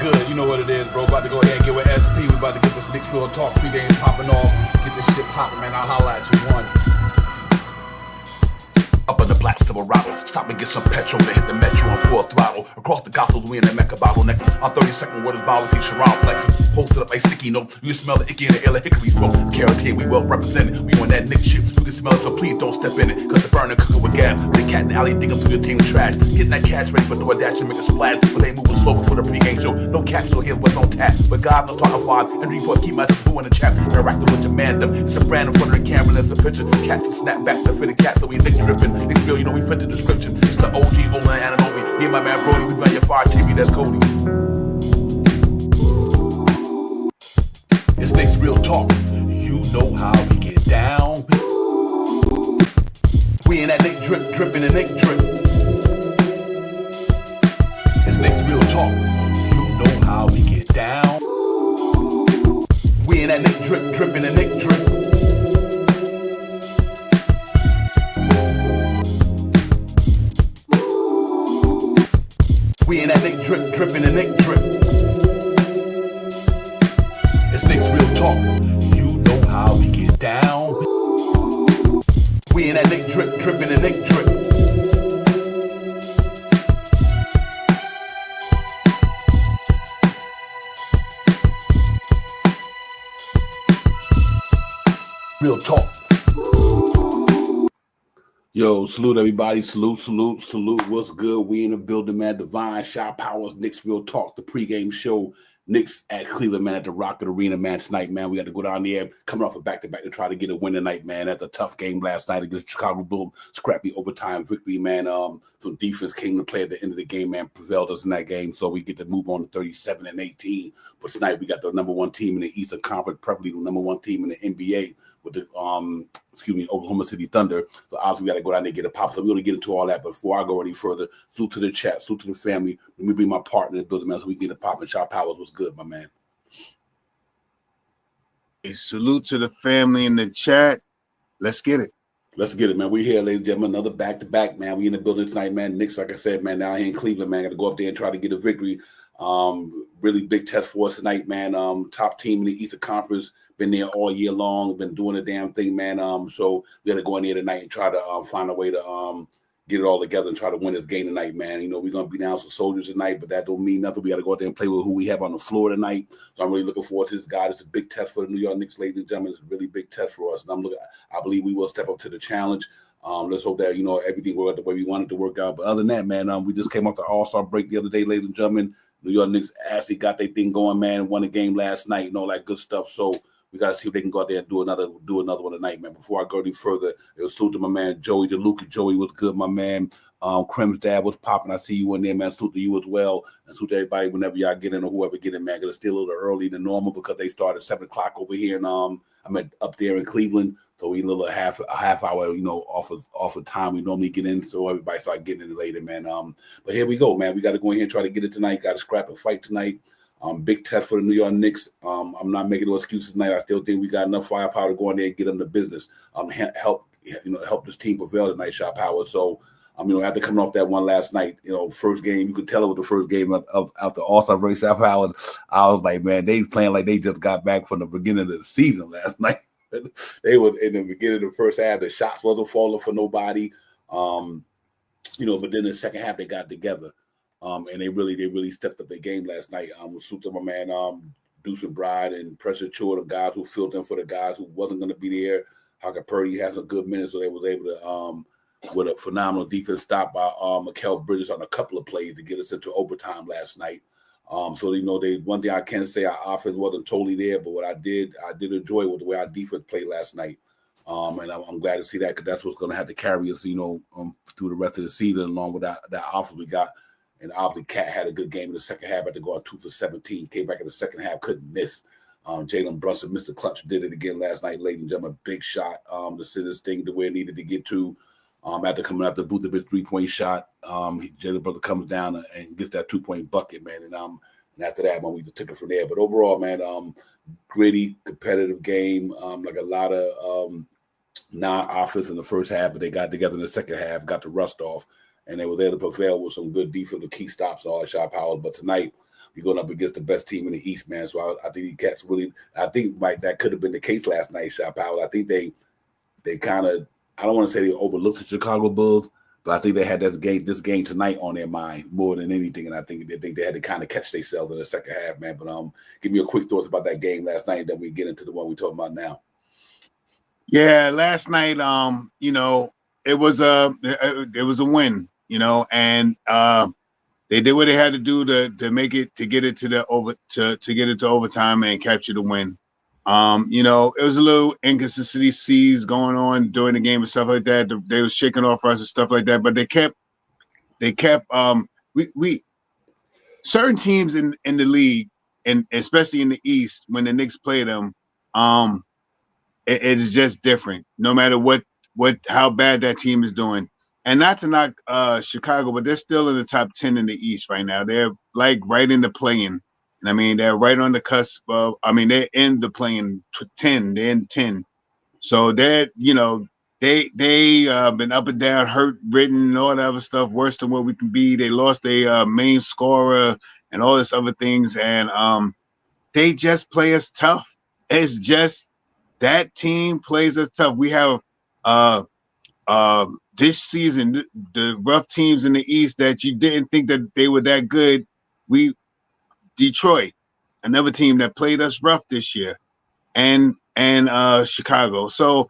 good? You know what it is, bro. About to go ahead and get with SP. We about to get this Knicks Real Talk pregame popping off. Get this shit popping, man. I'll holla at you. One. Up in the black Silverado, stop and get some petrol to hit the metro on full throttle. Across the gospels, we in the Mecca bottleneck. On 32nd, where this bottle feature round flexing. Posted up a sticky note, you smell the icky in the air like hickory smoke. Carrot we well represented. We on that Nick shit, you can smell it, so please don't step in it. Cause the burner cooking with gas. The cat in the alley digging through your team trash. Getting that cash ready for DoorDash and make a splash. But they moving slow before the pregame show. No cash, so here's what's on tap. But God, no talking five. And report, keep my boo in the chat. Interacting with your man, them. It's a brand in front of the camera, there's a picture. Catch and snap back to fit the cat, so we Nick dripping. Nick feel, you know, we fit the description. It's the OG, Olin, and Anobi. Me and my man Brody, we run your fire TV, that's Cody. It's Knicks Real Talk. You know how we get down. We in that Nick drip, dripping the Nick drip. It's Knicks Real Talk. You know how we get down. We in that Nick drip, dripping the Nick drip. We in that Nick drip, dripping the Nick drip. It's Knicks Real Talk. You know how we get down. We in that Nick drip, dripping the Nick drip. Real talk. Yo, salute everybody. Salute. What's good? We in the building, man. Divine Shot Powers, Knicks Real Talk, the pregame show. Knicks at Cleveland, man, at the Rocket Arena, man, tonight, man. We got to go down there, coming off a back-to-back to try to get a win tonight, man. At the tough game last night against Chicago Bulls, scrappy overtime victory, man. Some defense came to play at the end of the game, man, prevailed us in that game, so we get to move on to 37-18. But tonight, we got the number one team in the Eastern Conference, probably the number one team in the NBA with the Oklahoma City Thunder. So obviously we got to go down there and get a pop. So we're going to get into all that. But before I go any further, salute to the chat, salute to the family. Let me bring my partner in the building, man, so we can get a pop. And Shot Powers was good, my man. A salute to the family in the chat. Let's get it. Let's get it, man. We're here, ladies and gentlemen. Another back-to-back, man. We in the building tonight, man. Knicks, like I said, man, down here in Cleveland, man. Got to go up there and try to get a victory. Really big test for us tonight, man. Top team in the Eastern Conference. Been there all year long. Been doing the damn thing, man. So we got to go in there tonight and try to find a way to get it all together and try to win this game tonight, man. You know, we're going to be down some soldiers tonight, but that don't mean nothing. We got to go out there and play with who we have on the floor tonight. So I'm really looking forward to this guy. It's a big test for the New York Knicks, ladies and gentlemen. It's a really big test for us. And I believe we will step up to the challenge. Let's hope that, you know, everything worked out the way we wanted to work out. But other than that, man, we just came off the All-Star break the other day, ladies and gentlemen. New York Knicks actually got their thing going, man, won a game last night and all that good stuff. So we got to see if they can go out there and do another one tonight, man. Before I go any further, it was salute to my man, Joey DeLuca. Joey was good, my man. Crim's dad was popping. I see you in there, man. Salute to you as well. And salute to everybody whenever y'all get in or whoever get in, man. Because it's still a little early than normal because they start at 7 o'clock over here. And I'm up there in Cleveland. So we a little half hour, you know, off of time we normally get in. So everybody start getting in later, man. But here we go, man. We got to go in here and try to get it tonight. Got to scrap and fight tonight. Big test for the New York Knicks. I'm not making no excuses tonight. I still think we got enough firepower to go in there and get them the business. Help this team prevail tonight, Shot Power. So, after coming off that one last night, first game, you could tell it was the first game of the All-Star break. Shot Power. I was like, man, they playing like they just got back from the beginning of the season last night. They were in the beginning of the first half. The shots wasn't falling for nobody. But then the second half they got together. And they really stepped up their game last night. Salute to my man, Deuce McBride and Pressure Chua, the guys who filled in for the guys who wasn't going to be there. Haka Purdy had some good minutes, so they was able to, with a phenomenal defense stop by Mikal Bridges on a couple of plays to get us into overtime last night. One thing I can say, our offense wasn't totally there, but what I did enjoy with the way our defense played last night. And I'm glad to see that because that's what's going to have to carry us, through the rest of the season along with that offense we got. And obviously, Cat had a good game in the second half after going 2 for 17. Came back in the second half, couldn't miss. Jalen Brunson missed the clutch, did it again last night, ladies and gentlemen. Big shot to send this thing to where it needed to get to. After coming out the Vucevic 3-point shot, Jalen Brunson comes down and gets that 2-point bucket, man. And after that, man, we just took it from there. But overall, man, gritty, competitive game. Like a lot of non-offense in the first half, but they got together in the second half, got the rust off. And they were there to prevail with some good defensive key stops and all that Shot Powers. But tonight, you're going up against the best team in the East, man. So I think the Cats really, I think that could have been the case last night, Shot Powell. I think they kind of, I don't want to say they overlooked the Chicago Bulls, but I think they had this game tonight on their mind more than anything, and I think they had to kind of catch themselves in the second half, man. But give me a quick thoughts about that game last night, and then we get into the one we're talking about now. Yeah, last night, it was a win, and they did what they had to do to make it, to get it to get it to overtime and capture the win. It was a little inconsistencies going on during the game and stuff like that. They was shaking off us and stuff like that, but they kept we certain teams in the league, and especially in the East, when the Knicks play them, it's just different. No matter how bad that team is doing. And not to knock Chicago, but they're still in the top 10 in the East right now. They're like right in the play-in. And I mean, they're right on the cusp of, they're in the play-in 10. They're in 10. So they're, they been up and down, hurt, ridden, and all that other stuff, worse than what we can be. They lost their main scorer and all this other things. And they just play us tough. It's just that team plays us tough. We have this season, the rough teams in the East that you didn't think that they were that good. Detroit, another team that played us rough this year, and Chicago. So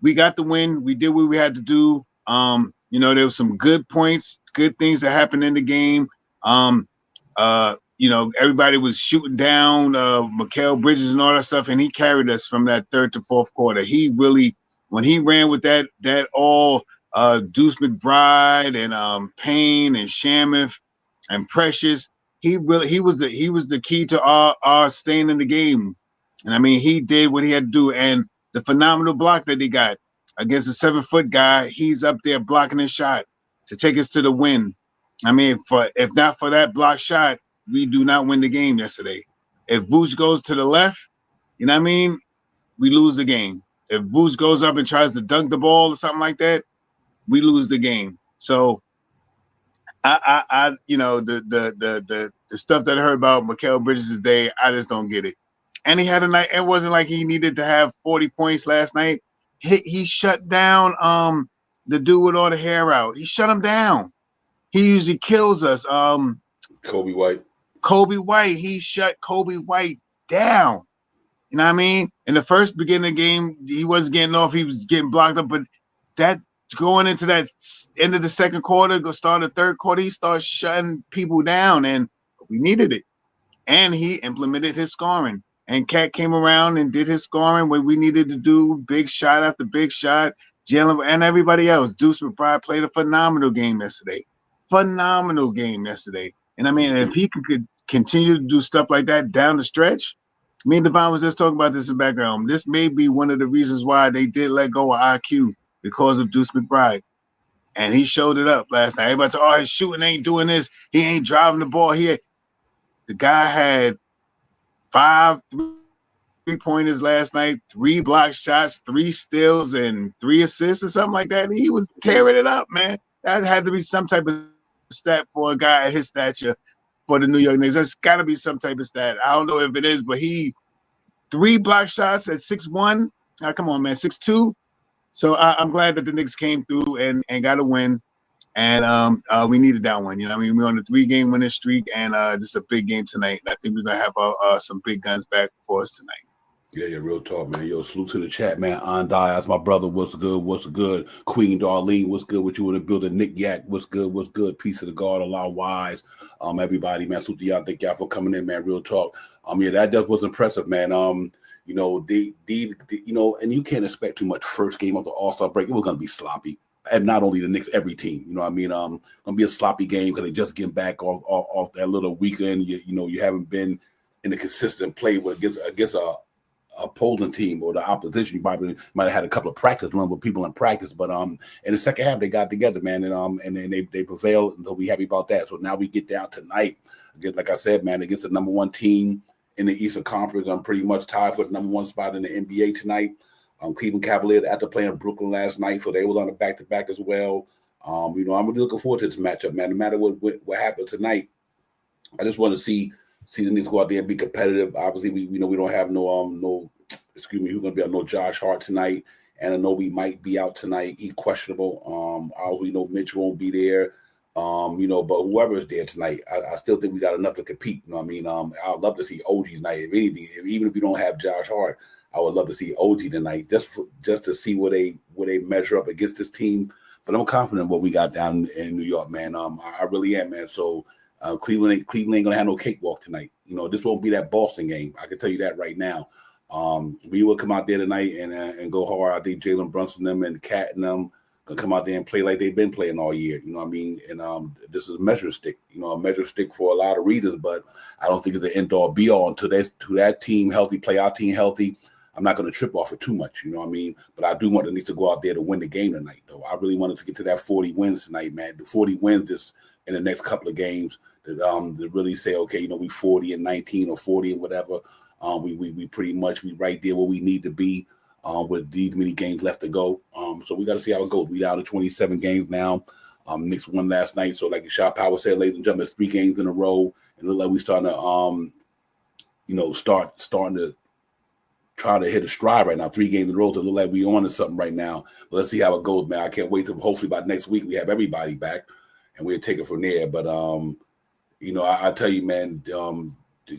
we got the win. We did what we had to do. There was some good points, good things that happened in the game. Everybody was shooting down Mikal Bridges and all that stuff, and he carried us from that third to fourth quarter. He really, when he ran with that all Deuce McBride and Payne and Shamuth and Precious, he was the key to our staying in the game. And he did what he had to do. And the phenomenal block that he got against a 7-foot guy, he's up there blocking his shot to take us to the win. If not for that block shot, we do not win the game yesterday. If Vooch goes to the left, we lose the game. If Vooch goes up and tries to dunk the ball or something like that, we lose the game. So the stuff that I heard about Mikal Bridges today, I just don't get it. And he had a night. It wasn't like he needed to have 40 points last night. He shut down the dude with all the hair out. He shut him down. He usually kills us. Kobe White. He shut Kobe White down. You know what I mean? In the first beginning of the game, he wasn't getting off. He was getting blocked up. But that going into that end of the second quarter, go start the third quarter, he started shutting people down, and we needed it. And he implemented his scoring. And Cat came around and did his scoring what we needed to do, big shot after big shot. Jalen and everybody else. Deuce McBride played a phenomenal game yesterday. And if he could continue to do stuff like that down the stretch, me and Devon was just talking about this in the background. This may be one of the reasons why they did let go of IQ, because of Deuce McBride. And he showed it up last night. Everybody said, his shooting ain't doing this. He ain't driving the ball here. The guy had 5 3-pointers last night, 3 block shots, 3 steals, and 3 assists or something like that. And he was tearing it up, man. That had to be some type of stat for a guy at his stature for the New York Knicks. That's got to be some type of stat. I don't know if it is, but 3 block shots at 6'1". Come on, man, 6'2". So I'm glad that the Knicks came through and got a win. And we needed that one. We're on a 3-game winning streak, and this is a big game tonight. I think we're going to have some big guns back for us tonight. Yeah, real talk, man. Yo, salute to the chat, man. Andai, that's my brother. What's good? Queen Darlene, what's good with you in the building? Nick Yak, what's good? Peace of the God, Allah wise. Everybody, man. Salute to y'all. Thank y'all for coming in, man. Real talk. That just was impressive, man. And you can't expect too much first game of the All-Star break. It was gonna be sloppy. And not only the Knicks, every team. Gonna be a sloppy game because they just getting back off that little weekend. You haven't been in a consistent play against a opposing team or the opposition. You probably might have had a couple of practice runs with people in practice, but in the second half they got together, man, and then they prevailed, and so we happy about that. So now we get down tonight, again, like I said, man, against the number 1 team in the Eastern Conference. I'm pretty much tied for the number 1 spot in the NBA tonight. Cleveland Cavaliers after playing Brooklyn last night, so they was on a back-to-back as well. I'm really looking forward to this matchup, man. No matter what happens tonight, I just want to see see the Knicks go out there and be competitive. Obviously, we know we don't have who's going to be on no Josh Hart tonight. And I know we might be out tonight. He's questionable. We know Mitch won't be there. But whoever is there tonight, I still think we got enough to compete. You know what I mean? I'd love to see OG tonight. If anything, even if we don't have Josh Hart, I would love to see OG tonight just to see where they measure up against this team. But I'm confident in what we got down in New York, man. I really am, man. So Cleveland ain't gonna have no cakewalk tonight. This won't be that Boston game. I can tell you that right now. We will come out there tonight and go hard. I think Jalen Brunson them and Cat and them gonna come out there and play like they've been playing all year. You know what I mean? And this is a measure stick. A measure stick for a lot of reasons, but I don't think it's the end all be all until that team healthy, play our team healthy. I'm not going to trip off it too much, you know what I mean? But I do want the Knicks to go out there to win the game tonight, though. I really wanted to get to that 40 wins tonight, man. The 40 wins this in the next couple of games to really say, okay, we 40 and 19 or 40 and whatever. We pretty much right there where we need to be with these many games left to go. So we got to see how it goes. We down to 27 games now. Knicks won last night, so like Shot Power said, ladies and gentlemen, it's 3 games in a row, and it look like we starting to starting to try to hit a stride right now. 3 games in a row to look like we on to something right now. But let's see how it goes, man. I can't wait till hopefully by next week we have everybody back and we'll take it from there. But I tell you, man,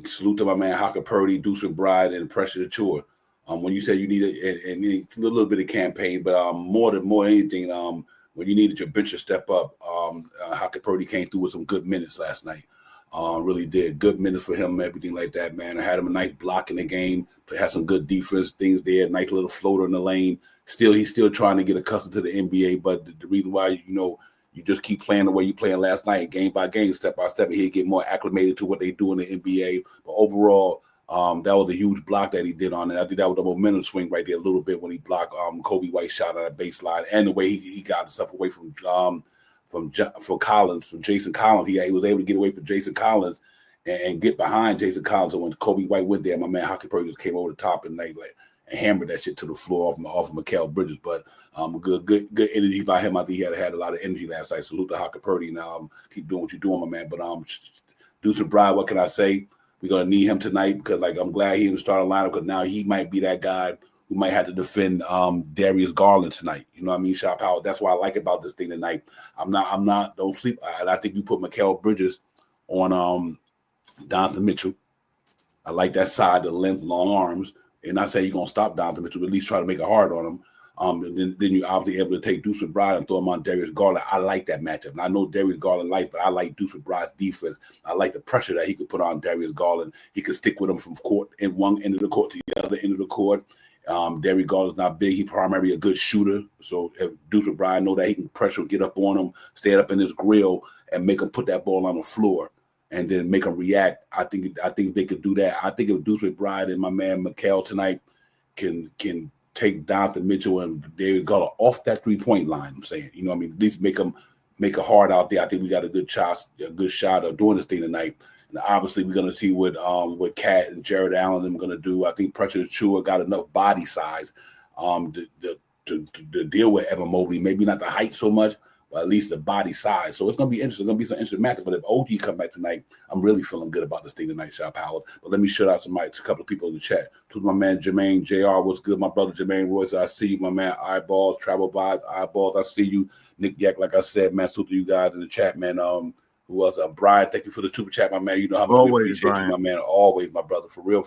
salute to my man Haka Purdy, Deuce McBride, and Pressure Chore. When you said you needed a little bit of campaign, but more than anything, when you needed your bench to step up, Haka Purdy came through with some good minutes last night. Really did. Good minutes for him, everything like that, man. I had him a nice block in the game, had some good defense, things there, nice little floater in the lane. He's still trying to get accustomed to the NBA, but the reason why, you just keep playing the way you playing last night, game by game, step by step, and he'll get more acclimated to what they do in the NBA. But overall, that was a huge block that he did on it. I think that was the momentum swing right there a little bit when he blocked Kobe White's shot on the baseline, and the way he got himself away from Jason Collins. He was able to get away from Jason Collins and get behind Jason Collins. And when Kobe White went there, my man Hockey Purdy just came over the top and and hammered that shit to the floor off of Mikal Bridges. But good energy by him. I think he had a lot of energy last night. Salute to Hockey Purdy. Now keep doing what you're doing, my man. But Deuce McBride, what can I say? We're gonna need him tonight because I'm glad he in the starting lineup because now he might be that guy who might have to defend Darius Garland tonight. You know what I mean, Shop Howard? That's what I like about this thing tonight. Don't sleep. And I think you put Mikal Bridges on Donovan Mitchell. I like that side, the length, long arms. And I say you're going to stop Donovan Mitchell, but at least try to make it hard on him. And then you're obviously able to take Deuce McBride and throw him on Darius Garland. I like that matchup. And I know Darius Garland likes, but I like Deuce McBride's defense. I like the pressure that he could put on Darius Garland. He could stick with him from court in one end of the court to the other end of the court. Darius Garland's not big. He's primarily a good shooter. So if Deuce McBride know that he can pressure him, get up on him, stand up in his grill, and make him put that ball on the floor and then make him react. I think they could do that. I think if Deuce McBride and my man Mikal tonight can take Donovan Mitchell and Darius Garland off that 3-point line, I'm saying, you know what I mean? At least make it hard out there. I think we got a good shot of doing this thing tonight. And obviously we're gonna see what Cat and Jared Allen them gonna do. I think Pressure Chua got enough body size to deal with Evan Mobley.Maybe not the height so much, but at least the body size. So it's going to be interesting. It's going to be some interesting matchup. But if OG come back tonight, I'm really feeling good about this thing tonight, Shop Howard. But let me shout out to a couple of people in the chat. To my man Jermaine JR, what's good? My brother Jermaine Royce, I see you. My man Eyeballs, Travel Vibes, Eyeballs, I see you. Nick Yak, like I said, man, salute to you guys in the chat, man. Who else? Brian, thank you for the super chat, my man. You know how much Always, we appreciate Brian. you, my man. Always, my brother, for real.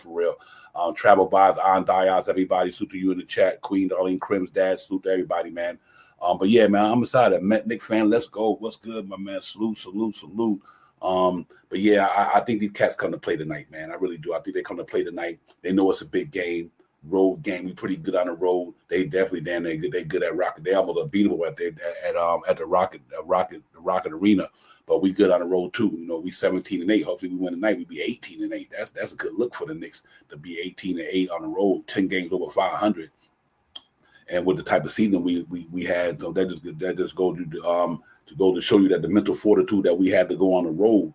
Travel Vibes, on Dias, everybody. Salute to you in the chat. Queen Darlene Crim's dad, salute to everybody, man. But yeah, man, I'm excited. Met Nick fan, let's go. What's good, my man? Salute. But yeah, I think these cats come to play tonight, man. I really do. I think they come to play tonight. They know it's a big game, road game. We pretty good on the road. They definitely damn they good. They good at Rocket. They almost unbeatable at the Rocket Arena. But we good on the road too. You know, we 17-8. Hopefully we win tonight. We be 18-8. That's a good look for the Knicks to be 18-8 on the road, 10 games over 500. And with the type of season we had, so that just go to show you that the mental fortitude that we had to go on the road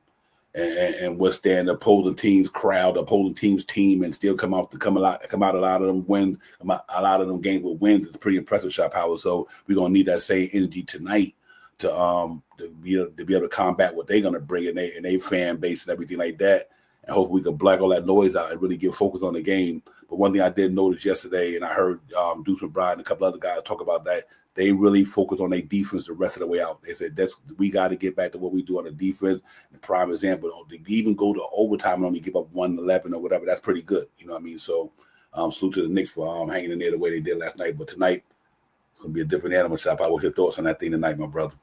and withstand the opposing team's crowd, the opposing team's team, and still come out a lot of them wins, a lot of them games with wins. It's pretty impressive, Shop Howard. So we're gonna need that same energy tonight to be able to combat what they're gonna bring in their fan base and everything like that. and hopefully we can black all that noise out and really get focused on the game. But one thing I did notice yesterday, and I heard Deuce McBride and a couple other guys talk about that, they really focused on their defense the rest of the way out. They said we got to get back to what we do on the defense. And prime example, they even go to overtime and only give up 111 or whatever. That's pretty good. You know what I mean? So salute to the Knicks for hanging in there the way they did last night. But tonight, it's going to be a different animal shop. What's your thoughts on that thing tonight, my brother?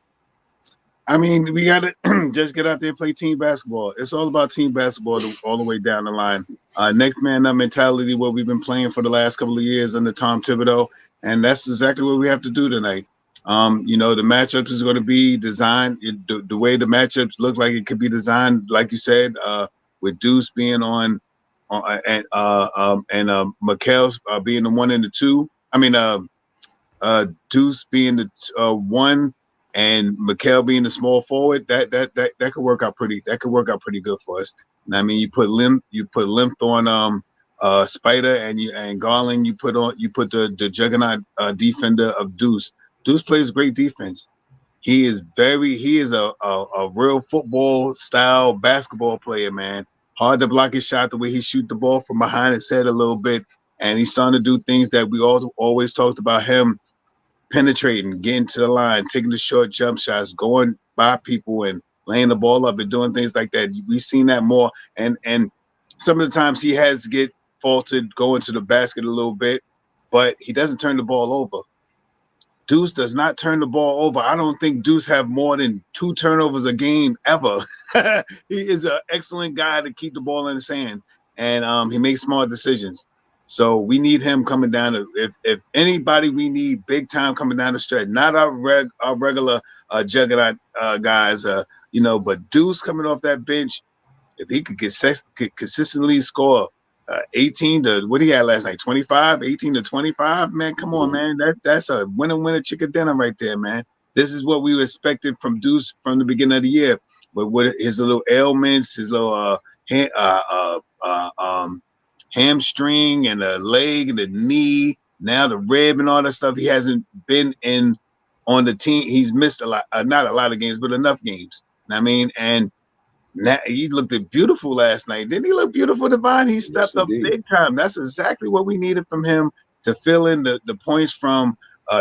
I mean, we got to just get out there and play team basketball. It's all about team basketball all the way down the line. Next man up mentality, what we've been playing for the last couple of years under Tom Thibodeau, and that's exactly what we have to do tonight. The matchups is going to be designed the way the matchups look like it could be designed, like you said, with Deuce being and Mikal being the 1 and the 2. I mean, Deuce being the 1. And Mikal being the small forward, that could work out pretty. That could work out pretty good for us. And I mean, you put length on Spider and Garland. You put the juggernaut defender of Deuce. Deuce plays great defense. He is a real football style basketball player, man. Hard to block his shot the way he shoot the ball from behind his head a little bit, and he's starting to do things that we always talked about him. Penetrating, getting to the line, taking the short jump shots, going by people and laying the ball up and doing things like that. We've seen that more. And some of the times he has to get faulted going to the basket a little bit, but he doesn't turn the ball over. Deuce does not turn the ball over. I don't think Deuce have more than 2 turnovers a game ever. He is an excellent guy to keep the ball in his hand, and he makes smart decisions. So we need him coming down. If anybody, we need big time coming down the stretch. Not our regular juggernaut guys, but Deuce coming off that bench. If he could consistently score 18 to what he had last night, 25, 18 to 25, man, come on, man. That's a winner chicken dinner right there, man. This is what we expected from Deuce from the beginning of the year. But with his little ailments, his little hamstring and the leg and the knee, now the rib and all that stuff. He hasn't been on the team. He's missed a lot, not a lot of games, but enough games. I mean, and now he looked beautiful last night. Didn't he look beautiful, Divine? He stepped up big time. That's exactly what we needed from him to fill in the points from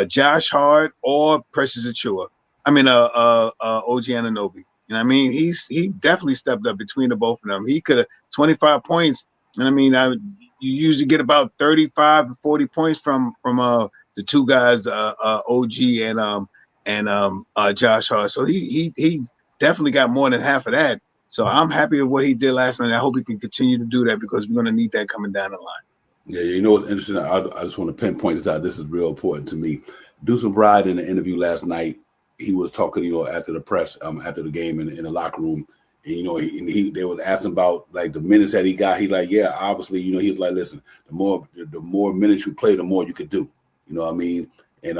Josh Hart or Precious Achua. I mean, OG Anunoby. You know what I mean? He definitely stepped up between the both of them. He could have 25 points. And I mean, you usually get about 35 to 40 points from the two guys, OG and Josh Hart. So he definitely got more than half of that. So I'm happy with what he did last night. I hope he can continue to do that because we're going to need that coming down the line. Yeah, you know what's interesting? I just want to pinpoint this out. This is real important to me. Deuce McBride in the interview last night, he was talking, after the press, after the game in the locker room. And, they would ask him about like the minutes that he got. He like, yeah, obviously, he was like, listen, the more minutes you play, the more you could do. You know what I mean? And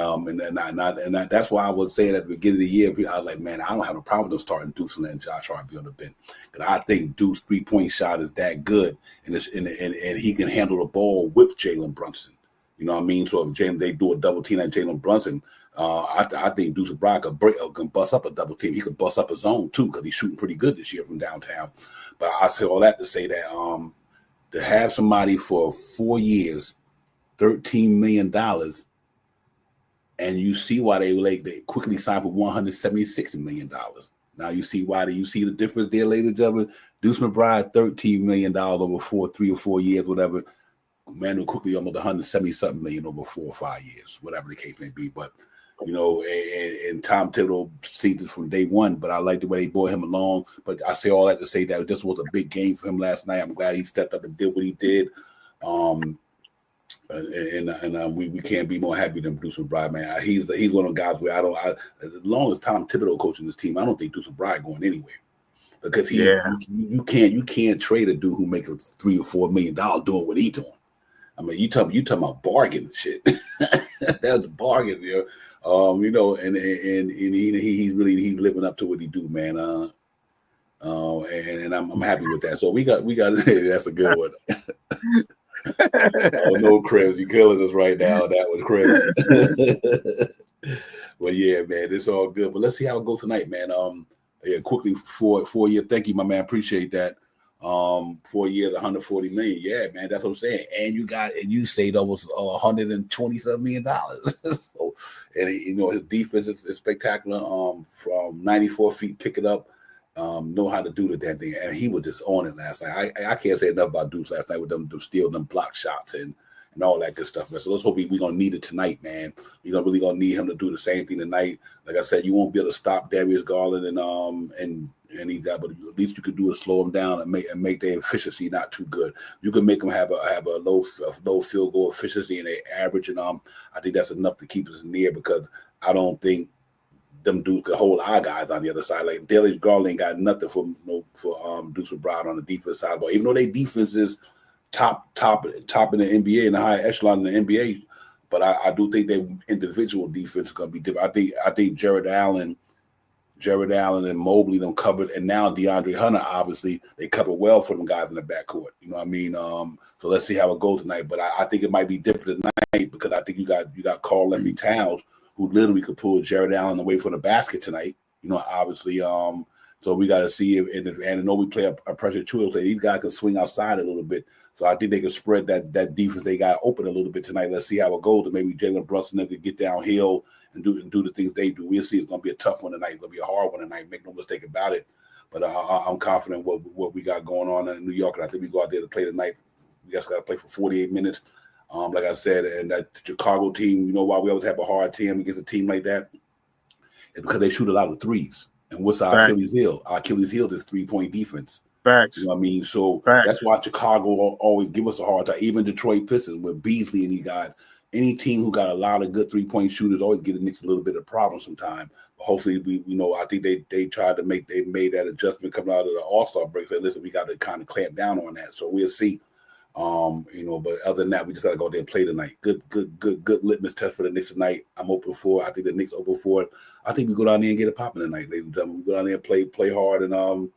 that's why I was saying at the beginning of the year, I was like, man, I don't have a problem with starting Deuce and letting Josh Hart be on the bench. Because I think Deuce's 3-point shot is that good, and he can handle the ball with Jalen Brunson. You know what I mean? So if they do a double team at Jalen Brunson, I think Deuce McBride can bust up a double team. He could bust up his own too because he's shooting pretty good this year from downtown. But I say all that to say that to have somebody for 4 years, $13 million, and you see why they quickly signed for $176 million. Now you see why. You see the difference there, ladies and gentlemen. Deuce McBride, $13 million over 3 or 4 years, whatever. Manu quickly almost 170-something million over 4 or 5 years, whatever the case may be. But and Tom Thibodeau sees it from day one. But I like the way they brought him along. But I say all that to say that this was a big game for him last night. I'm glad he stepped up and did what he did. We can't be more happy than Deuce McBride, man. He's one of the guys where as long as Tom Thibodeau coaching this team, I don't think Deuce McBride going anywhere. Because you can't trade a dude who making $3 or $4 million doing what he doing. I mean, you talking about bargain shit. That's a bargain, and he's living up to what he do, man. And I'm happy with that. So we got that's a good one. Oh, no, Chris, you killing us right now. That was Chris. Well, yeah, man, it's all good. But let's see how it goes tonight, man. Quickly for you. Thank you, my man. Appreciate that. 4 years, 140 million. Yeah, man, that's what I'm saying. And you saved almost $127 million. So, and his defense is spectacular. From 94 feet, pick it up. Know how to do the damn thing, and he was just on it last night. I can't say enough about Deuce last night with them stealing them block shots and all that good stuff, man. So let's hope we're gonna need it tonight, man. We're really gonna need him to do the same thing tonight. Like I said, you won't be able to stop Darius Garland and he got, but at least you could do is slow him down and make their efficiency not too good. You can make them have a low field goal efficiency and they average, and I think that's enough to keep us near, because I don't think them dudes could hold our guys on the other side. Like Darius Garland ain't got nothing for Deuce McBride on the defense side, but even though their defense is top in the NBA and the high echelon in the NBA, but I do think their individual defense is going to be different. I think Jared Allen and Mobley them covered, and now DeAndre Hunter, obviously they cover well for them guys in the backcourt. You know what I mean? So let's see how it goes tonight. But I think it might be different tonight, because I think you got Karl Anthony Towns, who literally could pull Jared Allen away from the basket tonight. Obviously. So we got to see if, and I know we play a pressure too. So these guys can swing outside a little bit. So I think they can spread that defense they got open a little bit tonight. Let's see how it goes. And maybe Jalen Brunson could get downhill and do the things they do. We'll see. It's going to be a tough one tonight. It's going to be a hard one tonight. Make no mistake about it. But I'm confident what we got going on in New York. And I think we go out there to play tonight. We just got to play for 48 minutes. Like I said, and that Chicago team, you know why we always have a hard time against a team like that? It's because they shoot a lot of threes. And what's our Achilles heel? Our Achilles heel is 3-point defense. Facts. You know what I mean? So that's why Chicago always give us a hard time. Even Detroit Pistons with Beasley and these guys. Any team who got a lot of good 3-point shooters always get the Knicks a little bit of problem sometimes. But hopefully, I think they tried to made that adjustment coming out of the All-Star break. Say, listen, we got to kind of clamp down on that. So we'll see. But other than that, we just got to go there and play tonight. Good litmus test for the Knicks tonight. I'm open for it. I think the Knicks open for it. I think we go down there and get it popping tonight, ladies and gentlemen. We go down there and play hard, and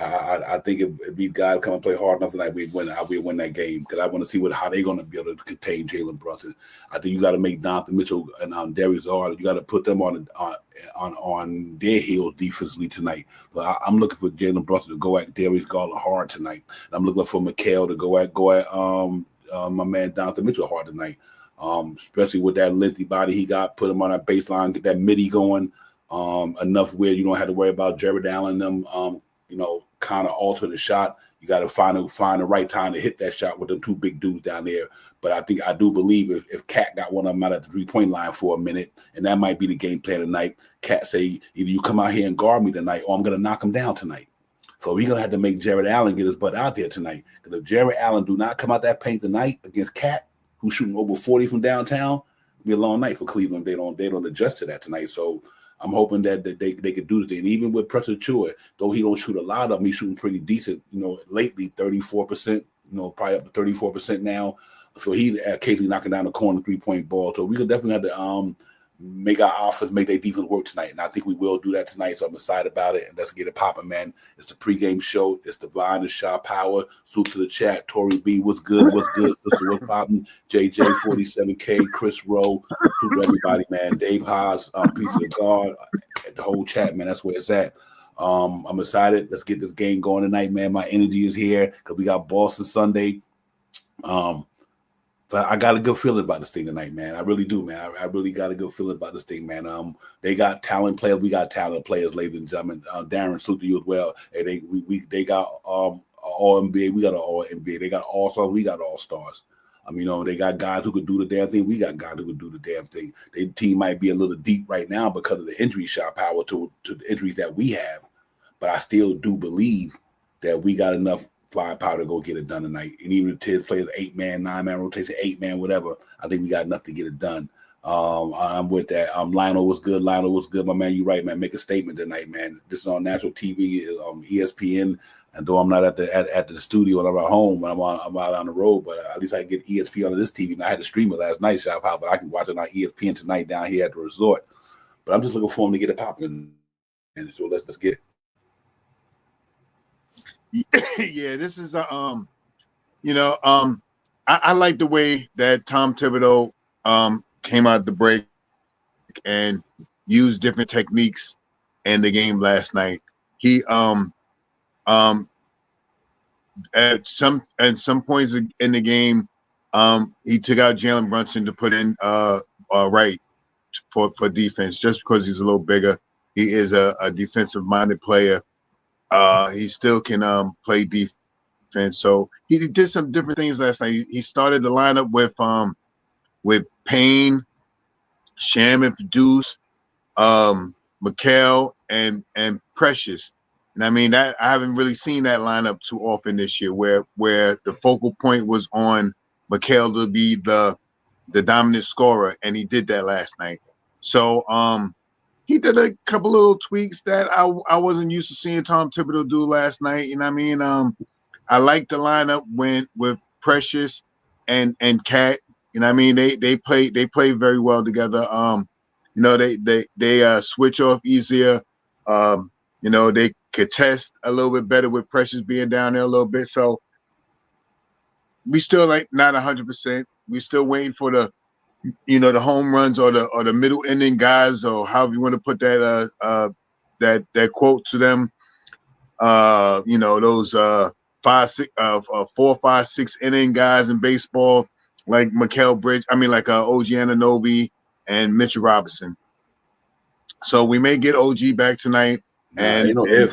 I think if these guys come and play hard enough tonight, we win that game, because I want to see how they're going to be able to contain Jalen Brunson. I think you got to make Donovan Mitchell and Darius Garland. You got to put them on their heels defensively tonight. So I'm looking for Jalen Brunson to go at Darius Garland hard tonight. And I'm looking for Mikal to go at my man Donovan Mitchell hard tonight. Especially with that lengthy body he got, put him on that baseline, get that midi going enough where you don't have to worry about Jared Allen them. Kind of alter the shot. You got to find the right time to hit that shot with them two big dudes down there. But I do believe if Cat got one of them out at the 3-point line for a minute, and that might be the game plan tonight. Cat say, either you come out here and guard me tonight, or I'm going to knock him down tonight. So we're going to have to make Jared Allen get his butt out there tonight. Because if Jared Allen do not come out that paint tonight against Cat, who's shooting over 40 from downtown, it'll be a long night for Cleveland. They don't adjust to that tonight. So I'm hoping that they could do the thing. And even with Pressure Chua, though he don't shoot a lot of them, he's shooting pretty decent, lately 34%, probably up to 34% now. So he's occasionally knocking down the corner 3-point ball. So we could definitely have to make our offense, make their defense work tonight. And I think we will do that tonight. So I'm excited about it. And let's get it popping, man. It's the pregame show. It's Divine and Shaw Power. Salute to the chat. Tori B, what's good? What's good? Sister, what's popping? JJ 47K, Chris Rowe. Salute to everybody, man. Dave Haas, Peace of the God. The whole chat, man. That's where it's at. I'm excited. Let's get this game going tonight, man. My energy is here because we got Boston Sunday. But I got a good feeling about this thing tonight, man. I really do, man. I really got a good feeling about this thing, man. They got talent players. We got talented players, ladies and gentlemen. Darren, salute to you as well. And they got all NBA. We got an all NBA. They got all stars. We got all stars. They got guys who could do the damn thing. We got guys who could do the damn thing. Their team might be a little deep right now because of the injury shot power to the injuries that we have. But I still do believe that we got enough firepower to go get it done tonight. And even if Tiz plays 8-man, 9-man rotation, 8-man, whatever, I think we got enough to get it done. I'm with that. Lionel was good. Lionel was good. My man, you right, man. Make a statement tonight, man. This is on national TV, ESPN. And though I'm not at the studio and I'm at home, I'm out on the road, but at least I can get ESPN on this TV. And I had to stream it last night, but I can watch it on ESPN tonight down here at the resort. But I'm just looking for him to get it popping. And so let's get it. Yeah, this is I like the way that Tom Thibodeau came out the break and used different techniques in the game last night. He at some points in the game, he took out Jalen Brunson to put in Wright for defense, just because he's a little bigger. He is a defensive minded player. He still can play defense. So he did some different things last night. He started the lineup with Payne, Shaman, Deuce, McHale, and Precious. And I mean, that I haven't really seen that lineup too often this year, where the focal point was on McHale to be the dominant scorer, and he did that last night. So he did a couple little tweaks that I wasn't used to seeing Tom Thibodeau do last night. You know what I mean? I like the lineup with Precious and Cat. You know what I mean? They play very well together. You know, they switch off easier. You know, they contest a little bit better with Precious being down there a little bit. So we still like not 100%. We still waiting for the, you know, the home runs or the middle inning guys, or however you want to put that that quote to them. You know, those 4, 5, 6 inning guys in baseball, like Mikal Bridge. I mean, like OG Anunoby and Mitchell Robinson. So we may get OG back tonight. And ain't no if.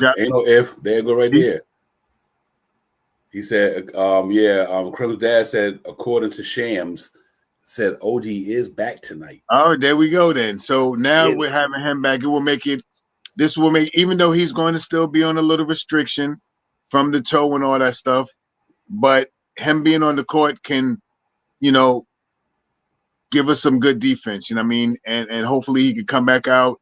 There you go right there. He said, Krill's dad said, according to Shams, said OG is back tonight. All right, there we go then. So now we're having him back. It will make it, this will make, even though he's going to still be on a little restriction from the toe and all that stuff, but him being on the court can, you know, give us some good defense, you know what I mean? And hopefully he can come back out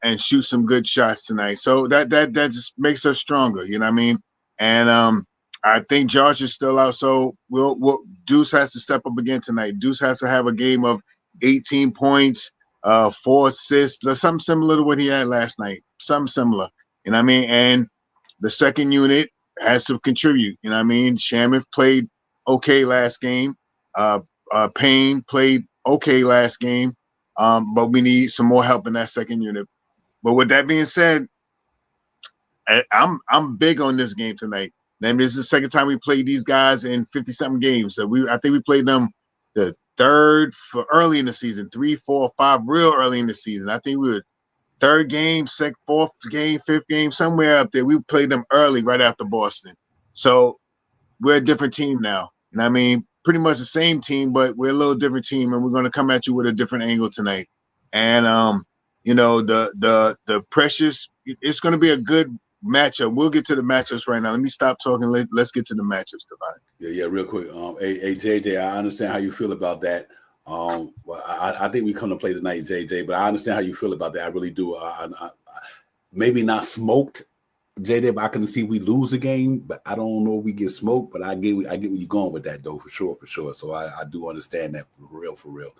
and shoot some good shots tonight. So that just makes us stronger, you know what I mean? And I think Josh is still out, so we'll Deuce has to step up again tonight. Deuce has to have a game of 18 points, 4 assists, something similar to what he had last night. Something similar, you know what I mean? And the second unit has to contribute, you know what I mean? Shaman played okay last game. Payne played okay last game. But we need some more help in that second unit. But with that being said, I'm big on this game tonight. And this is the second time we played these guys in 50-something games. So I think we played them the third for early in the season, 3, 4, 5, real early in the season. I think we were third game, fourth game, fifth game, somewhere up there. We played them early right after Boston. So we're a different team now. And I mean, pretty much the same team, but we're a little different team, and we're going to come at you with a different angle tonight. And you know, the Precious, it's going to be a good matchup. We'll get to the matchups right now. Let me stop talking. Let's get to the matchups, Devon. Yeah, real quick. Hey, JJ, I understand how you feel about that. Well, I think we come to play tonight, JJ, but I understand how you feel about that. I really do. I maybe not smoked, JJ, but I can see we lose the game, but I don't know if we get smoked. But I get where you're going with that, though, for sure. So I do understand that for real.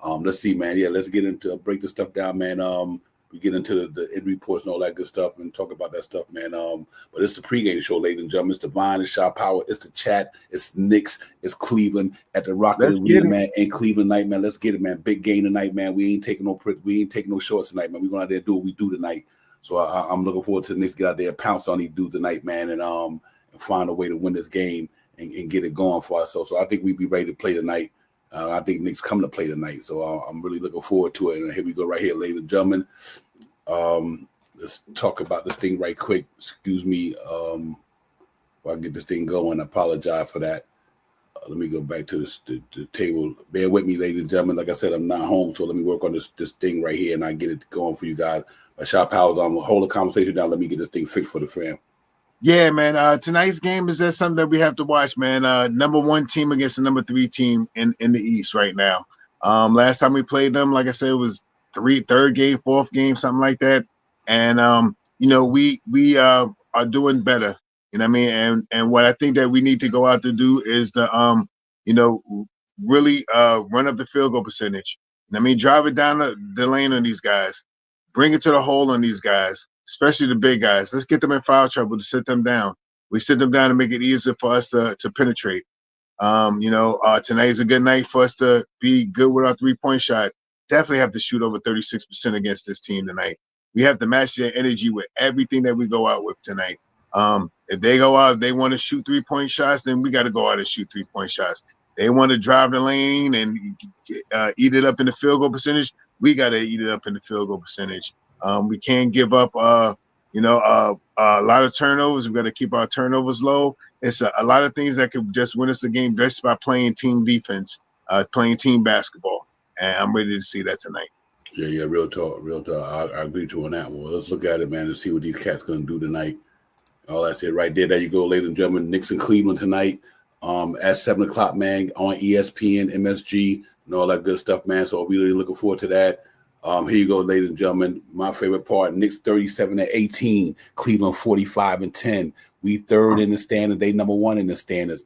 Let's see, man. Yeah, let's get into break this stuff down, man. We get into the end reports and all that good stuff and talk about that stuff, man. But it's the pregame show, ladies and gentlemen. It's Divine, it's Shaw Power, it's the chat, it's Knicks, it's Cleveland at the Rocket Arena, man, in Cleveland night, man. Let's get it, man. Big game tonight, man. We ain't taking no shorts tonight, man. We're going out there and do what we do tonight. So I'm looking forward to the Knicks get out there and pounce on these dudes tonight, man, and find a way to win this game and get it going for ourselves. So I think we'd be ready to play tonight. I think Knicks come to play tonight. So I'm really looking forward to it. And here we go right here, ladies and gentlemen. Let's talk about this thing right quick. Excuse me. While I get this thing going, I apologize for that. Let me go back to the table. Bear with me, ladies and gentlemen. Like I said, I'm not home, so let me work on this thing right here, and I get it going for you guys. Shop Powers, hold the conversation down. Let me get this thing fixed for the fam. Yeah, man. Tonight's game is just something that we have to watch, man. Number 1 team against the number 3 team in the East right now. Last time we played them, like I said, it was third game, fourth game, something like that. And you know, we are doing better. You know what I mean? And what I think that we need to go out to do is to you know, really run up the field goal percentage. You know what I mean? Drive it down the lane on these guys. Bring it to the hole on these guys, especially the big guys. Let's get them in foul trouble to sit them down. We sit them down and make it easier for us to penetrate. You know, tonight is a good night for us to be good with our 3-point shot. Definitely have to shoot over 36% against this team tonight. We have to match their energy with everything that we go out with tonight. If they go out, they want to shoot 3-point shots, then we got to go out and shoot 3-point shots. They want to drive the lane and eat it up in the field goal percentage. We got to eat it up in the field goal percentage. We can't give up, a lot of turnovers. We got to keep our turnovers low. It's a lot of things that could just win us the game just by playing team defense, playing team basketball. And I'm ready to see that tonight. Yeah, real talk. I agree with you on that one. Well, let's look at it, man, and see what these cats going to do tonight. All that's it right there. There you go, ladies and gentlemen. Knicks in Cleveland tonight at 7 o'clock, man, on ESPN, MSG, and all that good stuff, man. So really looking forward to that. Here you go, ladies and gentlemen. My favorite part, Knicks 37-18, Cleveland 45-10. We third in the standings. They number one in the standings.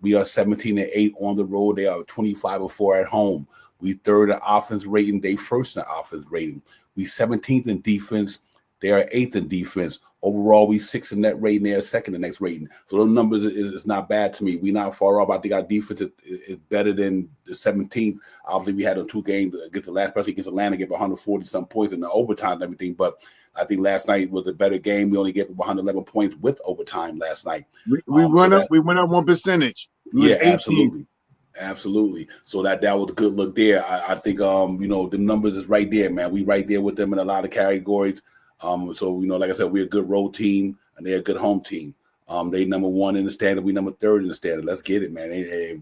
We are 17-8 on the road. They are 25-4 at home. We third in offense rating. They first in offense rating. We 17th in defense. They are 8th in defense. Overall, we 6th in net rating. They are 2nd in next rating. So those numbers is not bad to me. We not far off. I think our defense is better than the 17th. Obviously, we had 2 games against the last, especially against Atlanta, get 140-some points in the overtime and everything. But I think last night was a better game. We only get 111 points with overtime last night. We went up 1 percentage. Yeah, absolutely. So that was a good look there. I think the numbers is right there, man. We right there with them in a lot of categories. So like I said, we're a good road team and they're a good home team. They number 1 in the standard. We number 3rd in the standard. Let's get it, man. They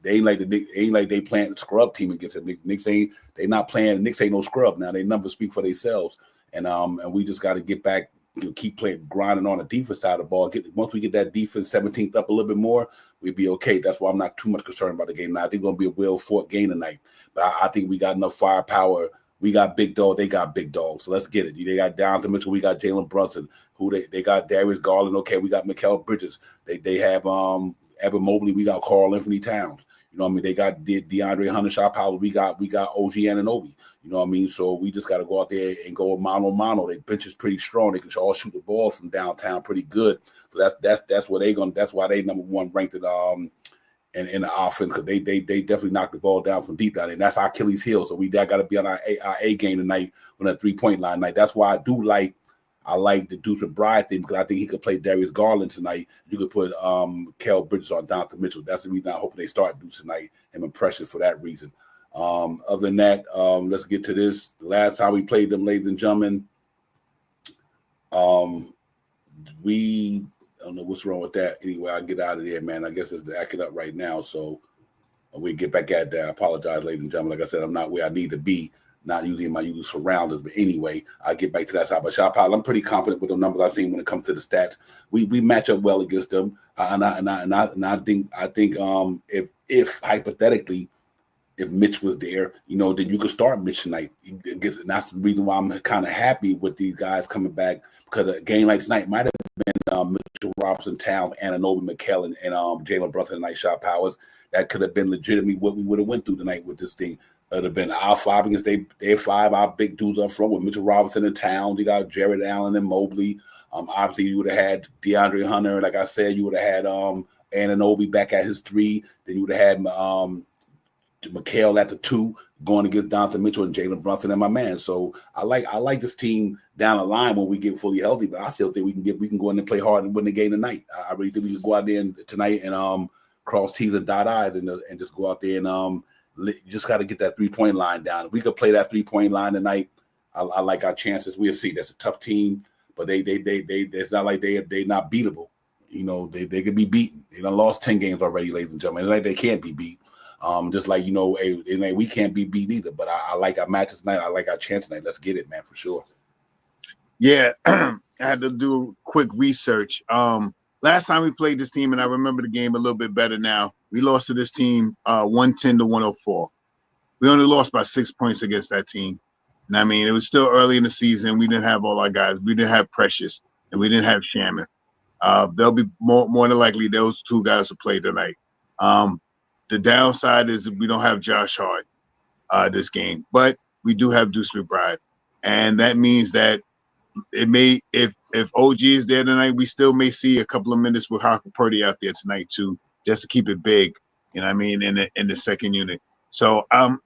ain't like they playing scrub team against the Knicks. They not playing. The Knicks ain't no scrub now. They numbers speak for themselves. And we just got to get back, keep playing, grinding on the defense side of the ball. Once we get that defense 17th up a little bit more, we'd be okay. That's why I'm not too much concerned about the game now. I think it's going to be a well-fought game tonight. But I think we got enough firepower. We got big dog. They got big dogs. So let's get it. They got Donovan Mitchell. We got Jalen Brunson. They got Darius Garland. Okay, we got Mikal Bridges. They have Evan Mobley. We got Karl Anthony Towns. You know what I mean? They got DeAndre Hunter, Shot Powell. We got OG Anunoby. You know what I mean? So we just got to go out there and go mano. Their bench is pretty strong. They can all shoot the ball from downtown pretty good. So that's what that's why they number 1 ranked in the offense, because they definitely knock the ball down from deep down, and that's our Achilles heel. So we got to be on our A game tonight on that 3-point line tonight. That's why I like the Deuce McBride thing, because I think he could play Darius Garland tonight. You could put Kel Bridges on Donovan Mitchell. That's the reason I'm hoping they start Deuce tonight. I'm impressed for that reason. Other than that, let's get to this. The last time we played them, ladies and gentlemen, I don't know what's wrong with that. Anyway, I'll get out of there, man. I guess it's acting up right now. So we get back at that. I apologize, ladies and gentlemen. Like I said, I'm not where I need to be, not using my usual surroundings. But anyway, I'll get back to that side. But Shot Powell, I'm pretty confident with the numbers I've seen when it comes to the stats. We match up well against them. And I think if hypothetically, if Mitch was there, then you could start Mitch tonight. And that's the reason why I'm kind of happy with these guys coming back, because a game like tonight might have been Mitchell Robinson, Towns, Anunoby, Mikal, and Jalen Brunson tonight, Shot Powers. That could have been legitimately what we would have went through tonight with this thing. It would have been our 5 against their 5, our big dudes up front with Mitchell Robinson and Towns. You got Jared Allen and Mobley. Obviously, you would have had DeAndre Hunter. Like I said, you would have had Anunoby back at his 3. Then you would have had Mikal at the 2, going against Donovan Mitchell and Jalen Brunson and my man. So I like this team down the line when we get fully healthy. But I still think we can go in and play hard and win the game tonight. I really think we can go out there tonight and cross T's and dot I's and just go out there and you just got to get that 3-point line down. If we could play that 3-point line tonight, I like our chances. We'll see. That's a tough team, but they it's not like they not beatable. They could be beaten. They done lost 10 games already, ladies and gentlemen. It's like they can't be beat. Just like, we can't be beat either. But I like our matches tonight. I like our chance tonight. Let's get it, man, for sure. Yeah, I had to do quick research. Last time we played this team, and I remember the game a little bit better now, we lost to this team 110-104. We only lost by 6 points against that team. And I mean, it was still early in the season. We didn't have all our guys. We didn't have Precious, and we didn't have Shaman. They'll be more than likely those 2 guys will play tonight. The downside is we don't have Josh Hart this game, but we do have Deuce McBride. And that means that it may, if OG is there tonight, we still may see a couple of minutes with Harper Purdy out there tonight too, just to keep it big, in the second unit. So I'm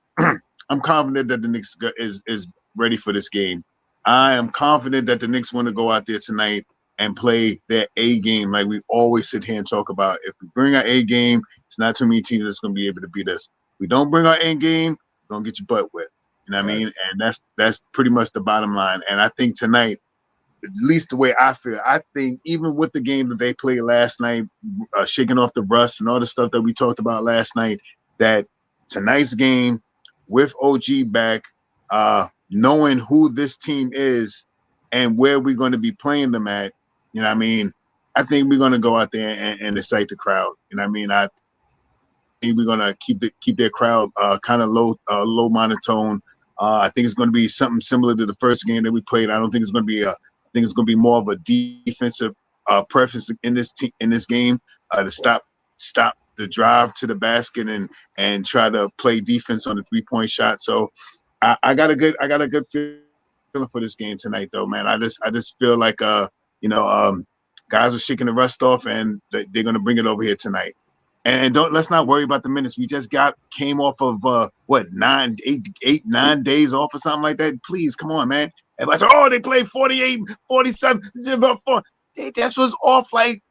confident that the Knicks is ready for this game. I am confident that the Knicks want to go out there tonight and play their A game like we always sit here and talk about. If we bring our A game, it's not too many teams that's going to be able to beat us. If we don't bring our A game, we're going to get your butt wet. You know what I mean? And that's pretty much the bottom line. And I think tonight, at least the way I feel, I think even with the game that they played last night, shaking off the rust and all the stuff that we talked about last night, that tonight's game with OG back, knowing who this team is and where we're going to be playing them at, you know what I mean? I think we're going to go out there and excite the crowd. You know what I mean? I think we're going to keep their crowd kind of low monotone. I think it's going to be something similar to the first game that we played. I don't think it's going to be I think it's going to be more of a defensive preference in this game to stop the drive to the basket and try to play defense on the 3-point shot. So I got a good feeling for this game tonight, though, man. I just feel like guys are shaking the rust off and they're going to bring it over here tonight. And let's not worry about the minutes. We just came off of 9 days off or something like that. Please, come on, man. Everybody said, oh, they played 48, 47, about 4. That was off like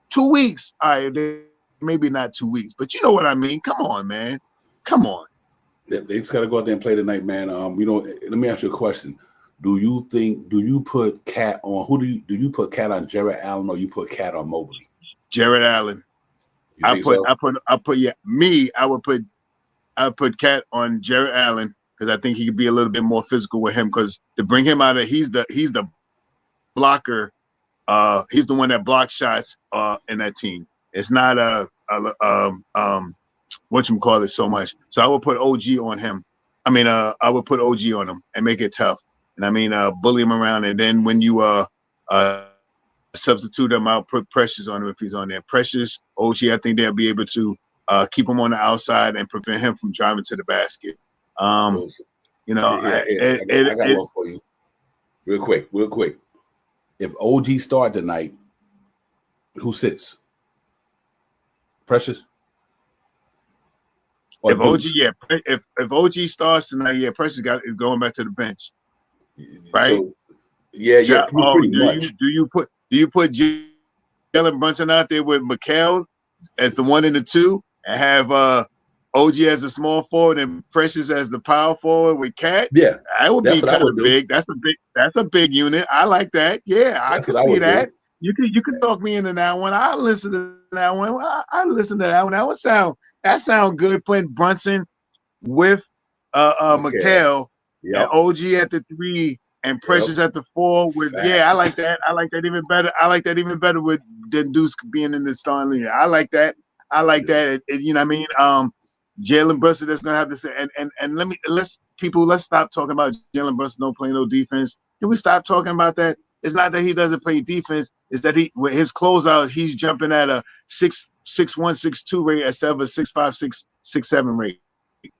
2 weeks. All right, maybe not 2 weeks, but you know what I mean. Come on, man. Come on. They just got to go out there and play tonight, man. Let me ask you a question. Do you put Cat on? Do you put Cat on Jared Allen or you put Cat on Mobley? Jared Allen. I would put Cat on Jared Allen because I think he could be a little bit more physical with him. Because to bring him out of, he's the blocker. He's the one that blocks shots in that team. It's not whatchamacallit so much. So I would put OG on him. I would put OG on him and make it tough. And bully him around. And then when you substitute him out, put Precious on him if he's on there. Precious, OG, I think they'll be able to keep him on the outside and prevent him from driving to the basket. I got one for you. Real quick. If OG start tonight, who sits? Precious? Or if OG starts tonight, Precious is going back to the bench. Right? So, pretty much. Do you put Jalen Brunson out there with Mikal as the 1 and the 2 and have OG as a small forward and Precious as the power forward with Cat? Yeah, that would be kind of big. That's a big unit. I like that. Yeah, I can see that. You can talk me into that one. I listen to that one. I listen to that one. That sound good. Playing Brunson with Mikal and OG at the 3 and Precious at the 4 with I like that. I like that even better. I like that even better than Deuce being in the starting league. I like that. You know what I mean? Jalen Brunson that's gonna have to say and let's stop talking about Jalen Brunson don't play no defense. Can we stop talking about that? It's not that he doesn't play defense, it's that with his closeout, he's jumping at a 6'1", 6'2" rate instead of a 6'5", 6'7" rate. You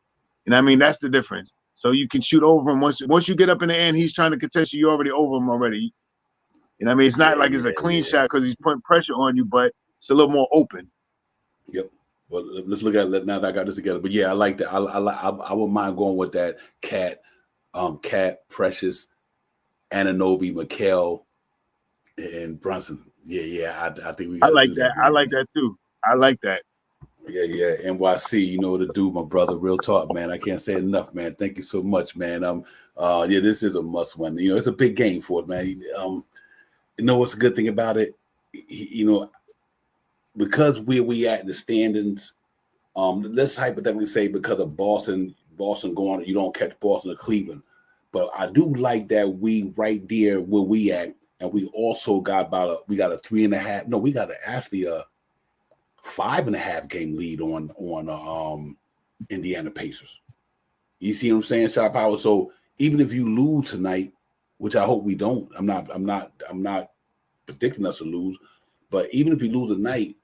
know what I mean? That's the difference. So you can shoot over him once you get up in the air and he's trying to contest you, you're already over him already. You know what I mean? It's not like it's a clean shot because he's putting pressure on you, but it's a little more open. Yep. Well, let's look at it now that I got this together. But I like that. I wouldn't mind going with that. Cat, Precious, Anunoby, Mikal, and Brunson. I think we. I like that. I like that too. I like that. Yeah. NYC, you know what to do, my brother. Real talk, man. I can't say enough, man. Thank you so much, man. This is a must win. You know, it's a big game for it, man. You know what's a good thing about it? Because where we at in the standings, let's hypothetically say because of Boston going, you don't catch Boston or Cleveland. But I do like that we right there where we at, and we also got we got a 3.5. No, we got actually a 5.5 game lead on Indiana Pacers. You see what I'm saying, Shot Power? So even if you lose tonight, which I hope we don't, I'm not predicting us to lose, but even if you lose tonight,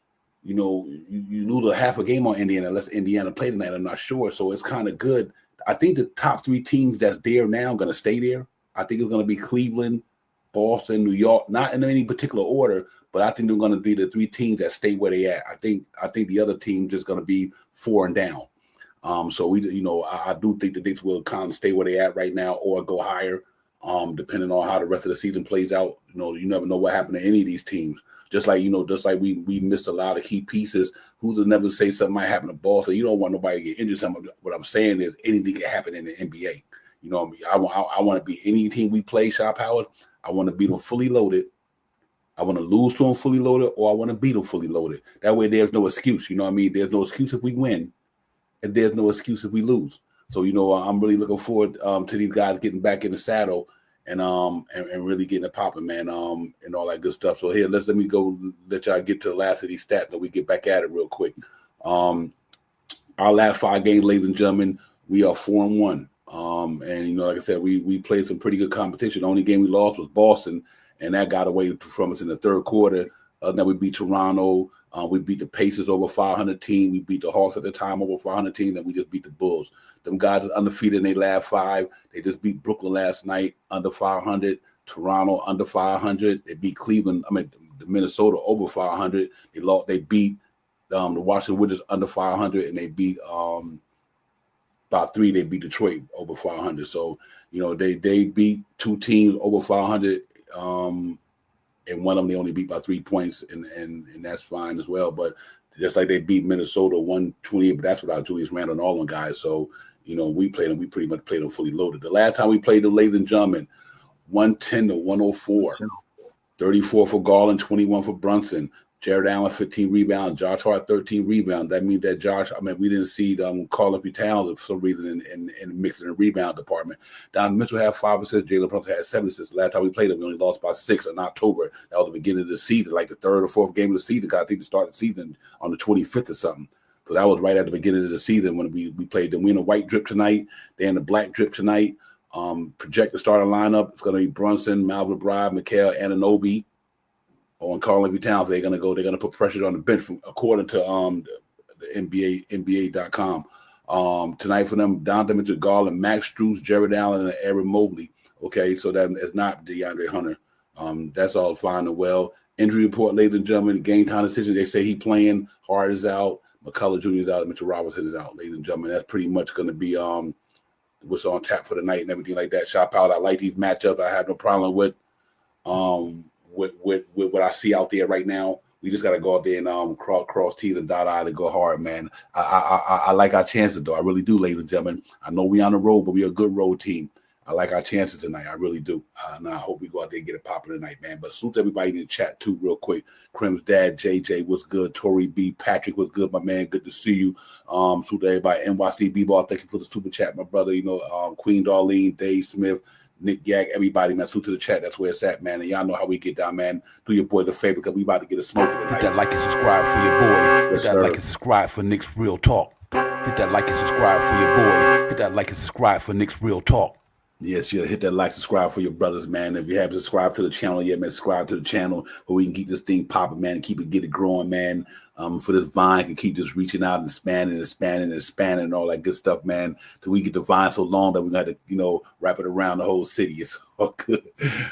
you lose a half a game on Indiana unless Indiana play tonight. I'm not sure. So it's kind of good. I think the top 3 teams that's there now are going to stay there. I think it's going to be Cleveland, Boston, New York, not in any particular order, but I think they're going to be the 3 teams that stay where they at. I think the other team is going to be 4 and down. So I do think the Knicks will kind of stay where they at right now or go higher. depending on how the rest of the season plays out. You never know what happened to any of these teams. Just like we missed a lot of key pieces. Who's to never say something might happen to Boston? You don't want nobody to get injured. What I'm saying is anything can happen in the NBA. You know what I mean? I want to be any team we play, Shop Howard. I want to beat them fully loaded. I want to lose to them fully loaded, or I want to beat them fully loaded. That way there's no excuse. You know what I mean? There's no excuse if we win, and there's no excuse if we lose. So, I'm really looking forward to these guys getting back in the saddle and really getting it popping, man, and all that good stuff. So here, let me go let y'all get to the last of these stats and we get back at it real quick. Our last 5 games, ladies and gentlemen, we are 4-1. And like I said, we played some pretty good competition. The only game we lost was Boston, and that got away from us in the third quarter. Then we beat Toronto. We beat the Pacers over 500 team. We beat the Hawks at the time over 500 team. And we just beat the Bulls. Them guys are undefeated in their last 5. They just beat Brooklyn last night under 500. Toronto under 500. They beat Cleveland. The Minnesota over 500. They beat the Washington Wizards under 500, and they beat about 3. They beat Detroit over 500. So they beat 2 teams over 500. And one of them they only beat by 3 points, and that's fine as well. But just like they beat Minnesota 128, but that's without Julius Randle and all them guys. So we played them. We pretty much played them fully loaded. The last time we played them, ladies and gentlemen, 110 to 104, 34 for Garland, 21 for Brunson. Jared Allen, 15 rebounds. Josh Hart, 13 rebounds. That means that we didn't see Carl-Anthony Towns for some reason in the mix in the rebound department. Don Mitchell had 5 assists. Jalen Brunson had 7 assists. The last time we played them, we only lost by 6 in October. That was the beginning of the season, like the 3rd or 4th game of the season, because I think we started the season on the 25th or something. So that was right at the beginning of the season when we played them. We in a white drip tonight. They're in a black drip tonight. Projected starting lineup. It's going to be Brunson, Malvin Bride, Mikhail Anunoby. On Carl-Anthony Towns, they're gonna put pressure on the bench according to the NBA.com. Tonight for them, Donovan Mitchell, Garland, Max Strus, Jared Allen, and Aaron Mobley. Okay, so that is not DeAndre Hunter. That's all fine and well. Injury report, ladies and gentlemen, game time decision. They say he playing. Hart is out, McCullough Jr. is out, and Mitchell Robinson is out. Ladies and gentlemen, that's pretty much going to be what's on tap for the night and everything like that. Shop out. I like these matchups. I have no problem with what I see out there right now. We just got to go out there and cross T's and dot I's and go hard, man. I like our chances, though. I really do, ladies and gentlemen. I know we on the road, but we're a good road team. I like our chances tonight. I really do. And I hope we go out there and get it popping tonight, man. But salute everybody in the chat, too, real quick. Krim's dad, JJ, what's good? Tori B, Patrick, what's good, my man? Good to see you. Salute everybody. NYC B-Ball, thank you for the super chat, my brother. Queen Darlene, Dave Smith, Nick Yak, everybody, man. Salute to the chat. That's where it's at, man. And y'all know how we get down, man. Do your boys a favor because we about to get a smoke tonight. Hit that like and subscribe for your boys. Hit that like and subscribe for Nick's Real Talk. Hit that like and subscribe for your boys. Hit that like and subscribe for Nick's Real Talk. Yes, hit that like, subscribe for your brothers, man. If you haven't subscribed to the channel yet, man, subscribe to the channel where we can keep this thing popping, man, and get it growing, man. For this vine can keep just reaching out and expanding and all that good stuff, man. Till we get the vine so long that we got to, wrap it around the whole city. It's all good.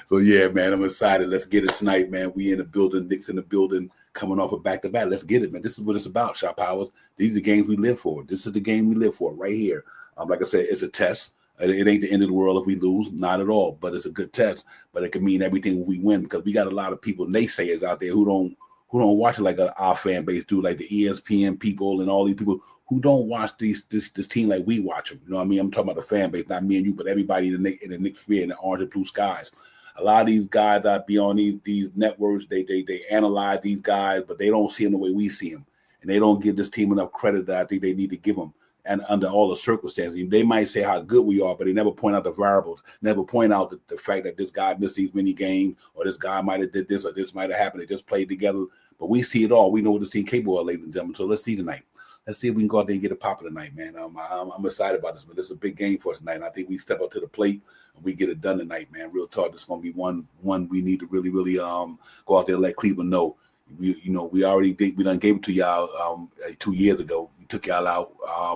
So yeah, man, I'm excited. Let's get it tonight, man. We in the building, Nick's in the building, coming off a back-to-back. Let's get it, man. This is what it's about, Shop Powers. These are the games we live for. This is the game we live for right here. Like I said, it's a test. It ain't the end of the world if we lose, not at all. But it's a good test. But it can mean everything if we win because we got a lot of people, naysayers out there who don't watch it like our fan base do, like the ESPN people and all these people who don't watch this team like we watch them. You know what I mean? I'm talking about the fan base, not me and you, but everybody in the Knicks sphere, in the orange and blue skies. A lot of these guys that be on these networks, they analyze these guys, but they don't see them the way we see them, and they don't give this team enough credit that I think they need to give them. And under all the circumstances, they might say how good we are, but they never point out the variables, never point out the fact that this guy missed these many games, or this guy might have did this, or this might have happened. They just played together. But we see it all. We know what this team capable of, ladies and gentlemen. So let's see tonight. Let's see if we can go out there and get it popping tonight, man. I'm excited about this, but this is a big game for us tonight. And I think we step up to the plate and we get it done tonight, man. Real talk. This is going to be one we need to really, really go out there and let Cleveland know. We already did. We done gave it to y'all 2 years ago. We took y'all out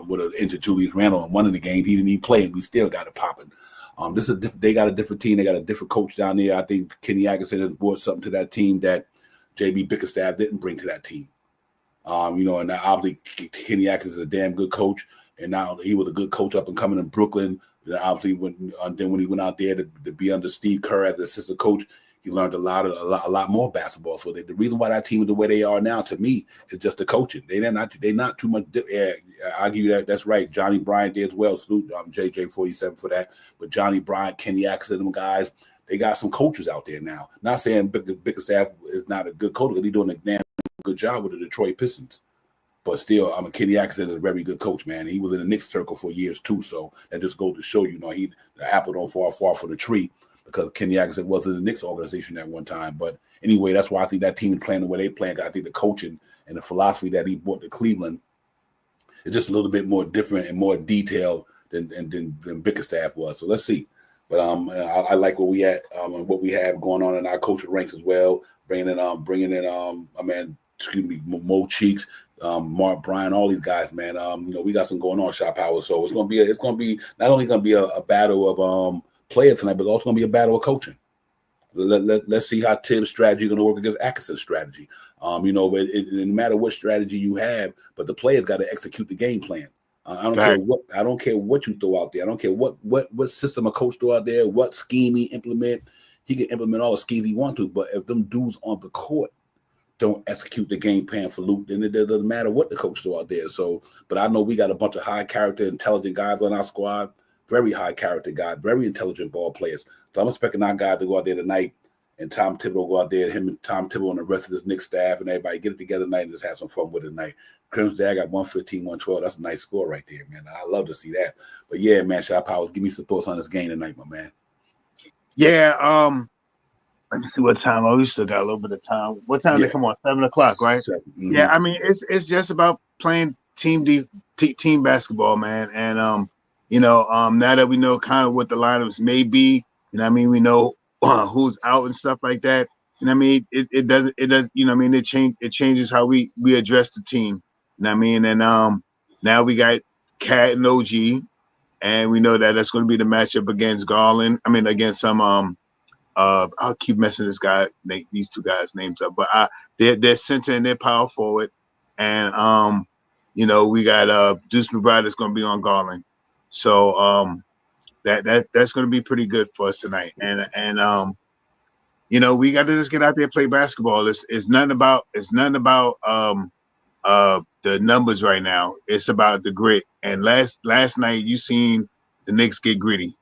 with an injured Julius Randle in one of the games. He didn't even play, and we still got it popping. They got a different team. They got a different coach down there. I think KNICKS has brought something to that team that JB Bickerstaff didn't bring to that team. And obviously KNICKS is a damn good coach. and now he was a good coach up and coming in Brooklyn. And obviously, then when he went out there to be under Steve Kerr as the assistant coach, he learned a lot more basketball. So the reason why that team is the way they are now, to me, is just the coaching. They're not too much. I'll give you that. That's right. Johnny Bryant did as well. Salute JJ47 for that. But Johnny Bryant, KNICKS, and them guys, they got some coaches out there now. Not saying Bickerstaff is not a good coach, but he's doing a damn good job with the Detroit Pistons. But still, KNICKS is a very good coach, man. He was in the Knicks circle for years too, so that just goes to show you, the apple don't fall far from the tree, because KNICKS was in the Knicks organization at one time. But anyway, that's why I think that team is playing the way they playing. I think the coaching and the philosophy that he brought to Cleveland is just a little bit more different and more detailed than Bickerstaff was. So let's see. But I like where we at and what we have going on in our coaching ranks as well. Bringing in Mo Cheeks, Mark Bryan, all these guys, man. We got some going on, Shot Power. So it's gonna be not only gonna be a battle of players tonight, but it's also gonna be a battle of coaching. Let's see how Tibbs' strategy is gonna work against Atkinson's strategy. But no matter what strategy you have, but the players got to execute the game plan. I don't care what you throw out there. I don't care what system a coach throw out there, what scheme he implement. He can implement all the schemes he wants to, but if them dudes on the court don't execute the game plan for Luke, then it doesn't matter what the coach throw out there. So, but I know we got a bunch of high character, intelligent guys on our squad, very high character guys, very intelligent ball players. So I'm expecting our guy to go out there tonight, and Tom Thibodeau go out there, him and Tom Thibodeau and the rest of his Knicks staff and everybody get it together tonight and just have some fun with it tonight. Crimson Dag got 115, 112. That's a nice score right there, man. I love to see that. But yeah, man, Shot Powers, give me some thoughts on this game tonight, my man. Yeah, let me see what time. We still got a little bit of time. What time they come on? 7:00, right? 7, mm-hmm. Yeah, it's just about playing team basketball, man. And now that we know kind of what the lineups may be, we know who's out and stuff like that. It changes how we address the team. And now we got Cat and OG, and we know that that's going to be the matchup against Garland. Against some I'll keep messing these two guys' names up, but they're center and they're power forward, and we got Deuce McBride that's going to be on Garland, so that's going to be pretty good for us tonight, and we got to just get out there and play basketball. It's nothing about the numbers right now. It's about the grit. And last night you seen the Knicks get gritty.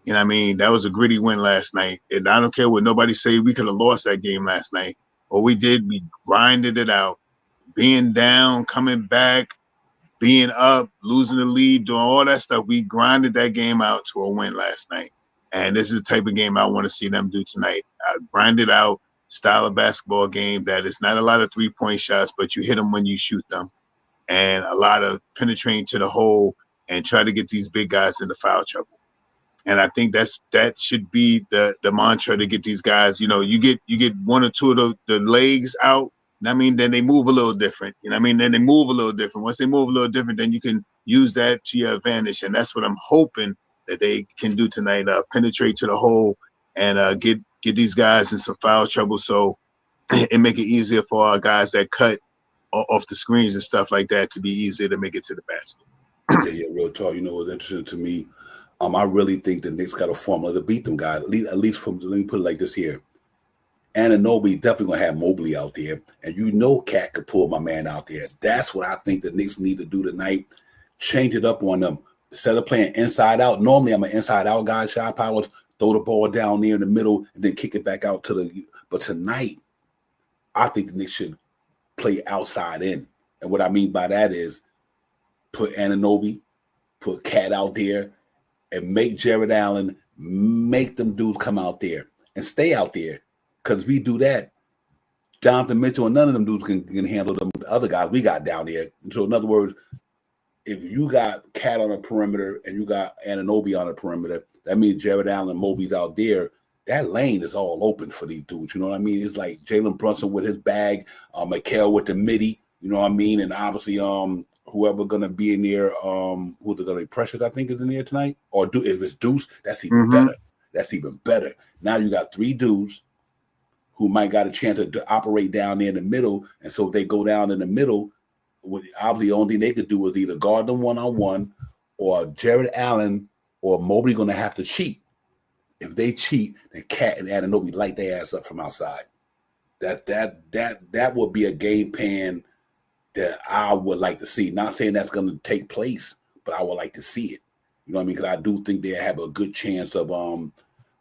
That was a gritty win last night. And I don't care what nobody say, we could have lost that game last night. What we did, we grinded it out. Being down, coming back, being up, losing the lead, doing all that stuff. We grinded that game out to a win last night. And this is the type of game I want to see them do tonight. Grind it out, style of basketball game that is not a lot of three-point shots, but you hit them when you shoot them. And a lot of penetrating to the hole and try to get these big guys into foul trouble. And I think that should be the mantra to get these guys. You get one or two of the legs out. Then they move a little different. Then they move a little different. Once they move a little different, then you can use that to your advantage. And that's what I'm hoping that they can do tonight. Penetrate to the hole and get these guys in some foul trouble. So it make it easier for our guys that cut off the screens and stuff like that to be easier to make it to the basket. Yeah, real talk. What's interesting to me, I really think the Knicks got a formula to beat them guys. At least let me put it like this here. Anunoby definitely gonna have Mobley out there, and Cat could pull my man out there. That's what I think the Knicks need to do tonight. Change it up on them. Instead of playing inside out, normally I'm an inside out guy, Shot Powers, throw the ball down there in the middle and then kick it back out but tonight, I think the Knicks should play outside in. And what I mean by that is put Anunoby, put Cat out there, and make Jared Allen, make them dudes come out there and stay out there. Because if we do that, Jonathan Mitchell and none of them dudes can handle them other guys we got down there. And so in other words, if you got Cat on the perimeter and you got Anunoby on the perimeter, that means Jared Allen and Mobley's out there. That lane is all open for these dudes. You know what I mean? It's like Jalen Brunson with his bag, Mikal with the midi. You know what I mean? And obviously, whoever gonna be in there, who's gonna be Precious, I think is in there tonight. Or if it's Deuce, that's even better. That's even better. Now you got 3 dudes who might got a chance to operate down there in the middle, and so if they go down in the middle, obviously the only thing they could do is either guard them one-on-one, or Jared Allen or Mobley going to have to cheat. If they cheat, then Cat and Anunoby light their ass up from outside. That would be a game plan that I would like to see. Not saying that's going to take place, but I would like to see it. You know what I mean? Because I do think they have a good chance of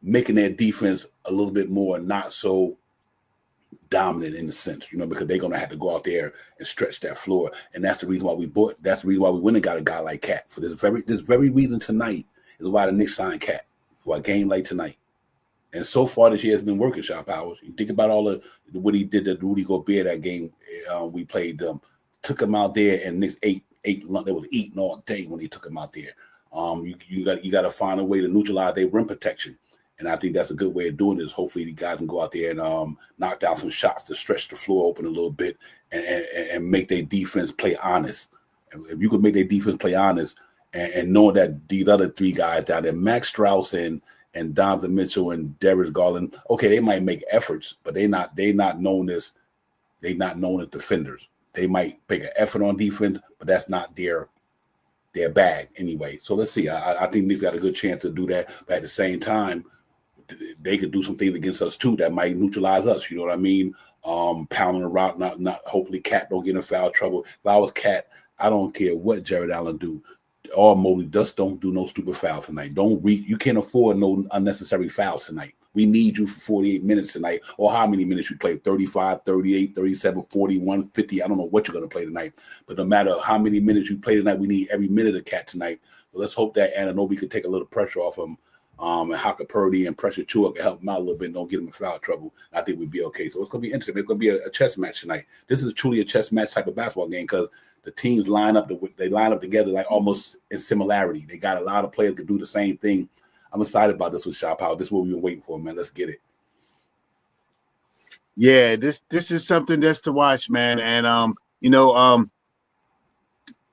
making their defense a little bit more not so dominant in the sense, because they're going to have to go out there and stretch that floor. And that's the reason why that's the reason why we went and got a guy like Cat. For this very reason tonight is why the Knicks signed Cat for a game like tonight. And so far this year has been working, Shop Powers. You think about all what he did to Rudy Gobert that game we played them. Took him out there and Knicks ate lunch. They was eating all day when he took him out there. You got to find a way to neutralize their rim protection. And I think that's a good way of doing this. Hopefully, the guys can go out there and knock down some shots to stretch the floor open a little bit and make their defense play honest. If you could make their defense play honest and knowing that these other three guys down there, Max Strus and Donovan Mitchell and Darius Garland, okay, they might make efforts, but they're not known as defenders. They might make an effort on defense, but that's not their bag anyway. So let's see. I think they've got a good chance to do that. But at the same time, they could do some things against us too that might neutralize us. You know what I mean? Pounding the rock, not hopefully Cat don't get in foul trouble. If I was Cat, I don't care what Jared Allen do. Or Mobley, just don't do no stupid fouls tonight. You can't afford no unnecessary fouls tonight. We need you for 48 minutes tonight, or how many minutes you play, 35, 38, 37, 41, 50. I don't know what you're going to play tonight. But no matter how many minutes you play tonight, we need every minute of Cat tonight. So let's hope that Anunoby could take a little pressure off him. And Haka Purdy and Pressure Chua can help him out a little bit and don't get him in foul trouble. I think we'd be okay. So it's going to be interesting. It's going to be a chess match tonight. This is truly a chess match type of basketball game because the teams line up together like almost in similarity. They got a lot of players that do the same thing. I'm excited about this with Shop House. This is what we've been waiting for, man. Let's get it. Yeah, this is something that's to watch, man. And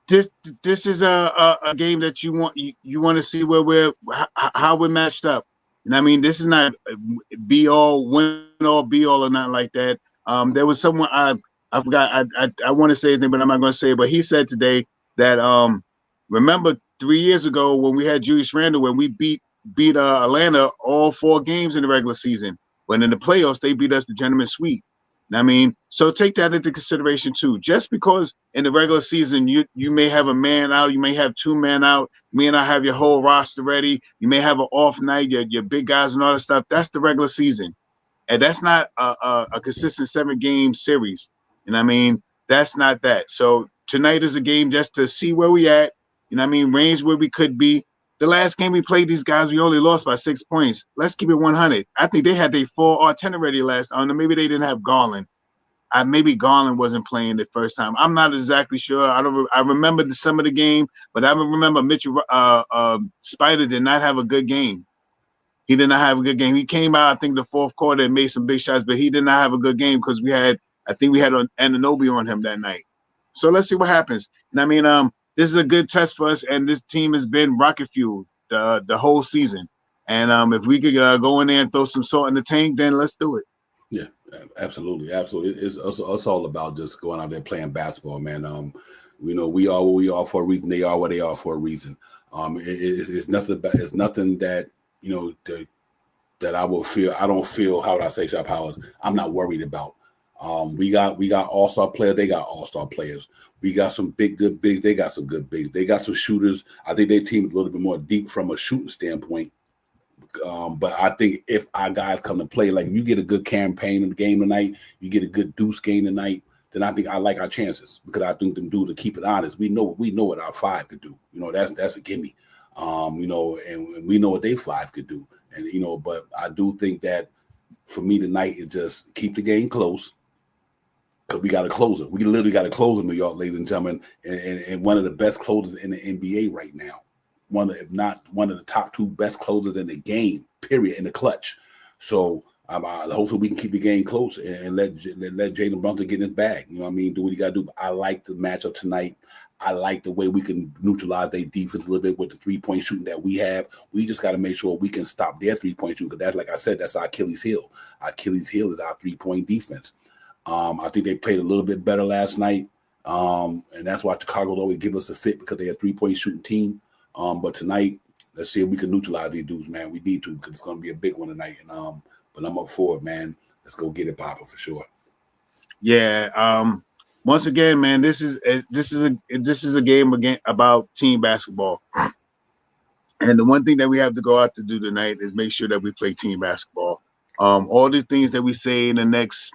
this is a game that you want to see how we're matched up. And I mean, this is not win all be all or nothing like that. There was someone I forgot. I want to say his name, but I'm not going to say it. But he said today that remember 3 years ago when we had Julius Randle, when we beat Atlanta all 4 games in the regular season, when in the playoffs they beat us the gentleman's sweep. I mean, so take that into consideration too. Just because in the regular season you may have a man out, you may have 2 men out, you may not have your whole roster ready, you may have an off night, your big guys and all that stuff. That's the regular season, and that's not a consistent 7-game series. And I mean, that's not that. So tonight is a game just to see where we at. Range where we could be. The last game we played these guys, we only lost by 6 points. Let's keep it 100. I think they had their 4 or 10 already last. I don't know. Maybe they didn't have Garland. Maybe Garland wasn't playing the first time. I'm not exactly sure. I remember some of the game, but I remember Mitchell Spider did not have a good game. He did not have a good game. He came out, I think, the fourth quarter and made some big shots, but he did not have a good game because we had Anunoby on him that night. So let's see what happens. And this is a good test for us, and this team has been rocket fueled the whole season. And if we could go in there and throw some salt in the tank, then let's do it. Yeah, absolutely. It's all about just going out there playing basketball, man. We are what we are for a reason. They are what they are for a reason. It's nothing that that I will feel. I don't feel, how would I say, Shop Howard, I'm not worried about. We got all-star players. They got all-star players. We got some good bigs. They got some good bigs. They got some shooters. I think their team is a little bit more deep from a shooting standpoint. But I think if our guys come to play, like you get a good campaign in the game tonight, you get a good deuce game tonight, then I think I like our chances because I think them do to keep it honest. We know what our 5 could do. That's a gimme. And we know what they 5 could do. And but I do think that for me tonight, it just keep the game close. Because we got to close it. We literally got to close it, New York, ladies and gentlemen, and one of the best closers in the NBA right now. If not one of the top 2 best closers in the game, period, in the clutch. So hopefully we can keep the game close and let Jalen Brunson get in his bag. You know what I mean? Do what he got to do. But I like the matchup tonight. I like the way we can neutralize their defense a little bit with the 3-point shooting that we have. We just got to make sure we can stop their 3-point shooting because that's, like I said, that's our Achilles heel. Our Achilles heel is our 3-point defense. I think they played a little bit better last night. And that's why Chicago always give us a fit because they have 3-point shooting team. But tonight, let's see if we can neutralize these dudes, man. We need to because it's going to be a big one tonight. And but I'm up for it, man. Let's go get it popping for sure. Yeah. Once again, man, this is a game again about team basketball. And the one thing that we have to go out to do tonight is make sure that we play team basketball. All the things that we say in the next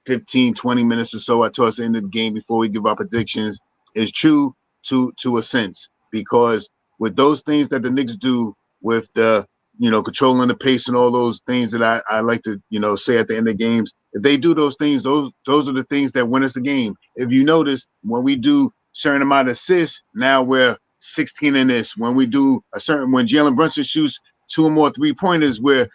15, 20 minutes or so towards the end of the game before we give our predictions is true to a sense, because with those things that the Knicks do with the, controlling the pace and all those things that I like to, say at the end of games, if they do those things, those are the things that win us the game. If you notice, when we do certain amount of assists, now we're 16 in this. When we do when Jalen Brunson shoots 2 or more 3-pointers, where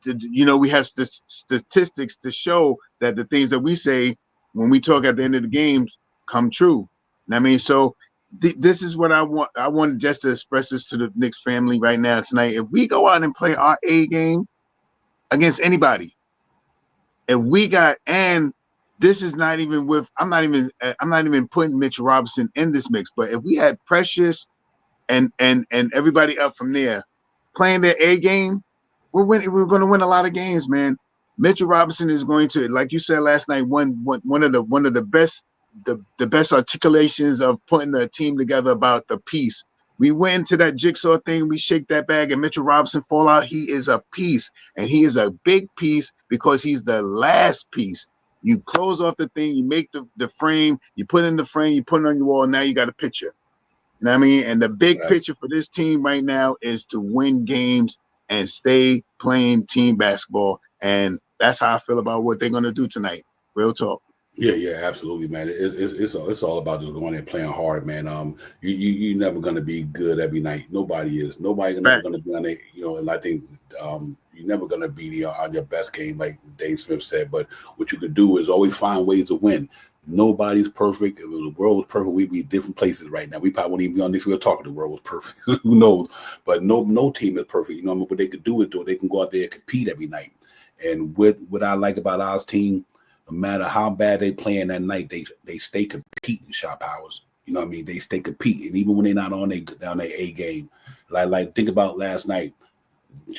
we have statistics to show that the things that we say when we talk at the end of the games come true. I mean, so this is what I want. I want just to express this to the Knicks family right now tonight. If we go out and play our A game against anybody, and this is not even with, I'm not even putting Mitchell Robinson in this mix, but if we had Precious and everybody up from there playing their A game, we're going to win a lot of games, man. Mitchell Robinson is going to, like you said last night, one of the best articulations of putting the team together about the piece. We went into that jigsaw thing, we shake that bag, and Mitchell Robinson fall out. He is a piece, and he is a big piece because he's the last piece. You close off the thing, you make the frame, you put in the frame, you put it on your wall, now you got a picture. You know what I mean? And the big picture for this team right now is to win games and stay playing team basketball. And that's how I feel about what they're going to do tonight. Real talk. Yeah, absolutely, man. It's all about just going and playing hard, man. You're never gonna be good every night. Nobody is. Nobody's never gonna be on it, And I think you're never gonna be on your best game, like Dave Smith said. But what you could do is always find ways to win. Nobody's perfect. If the world was perfect, we'd be different places right now. We probably wouldn't even be on this. We were talking. The world was perfect. Who knows? But no team is perfect. What they could do is they can go out there and compete every night. And what I like about our team, no matter how bad they playing that night, they stay competing, shot powers. You know what I mean? They stay competing, even when they're not on their A game. Like think about last night.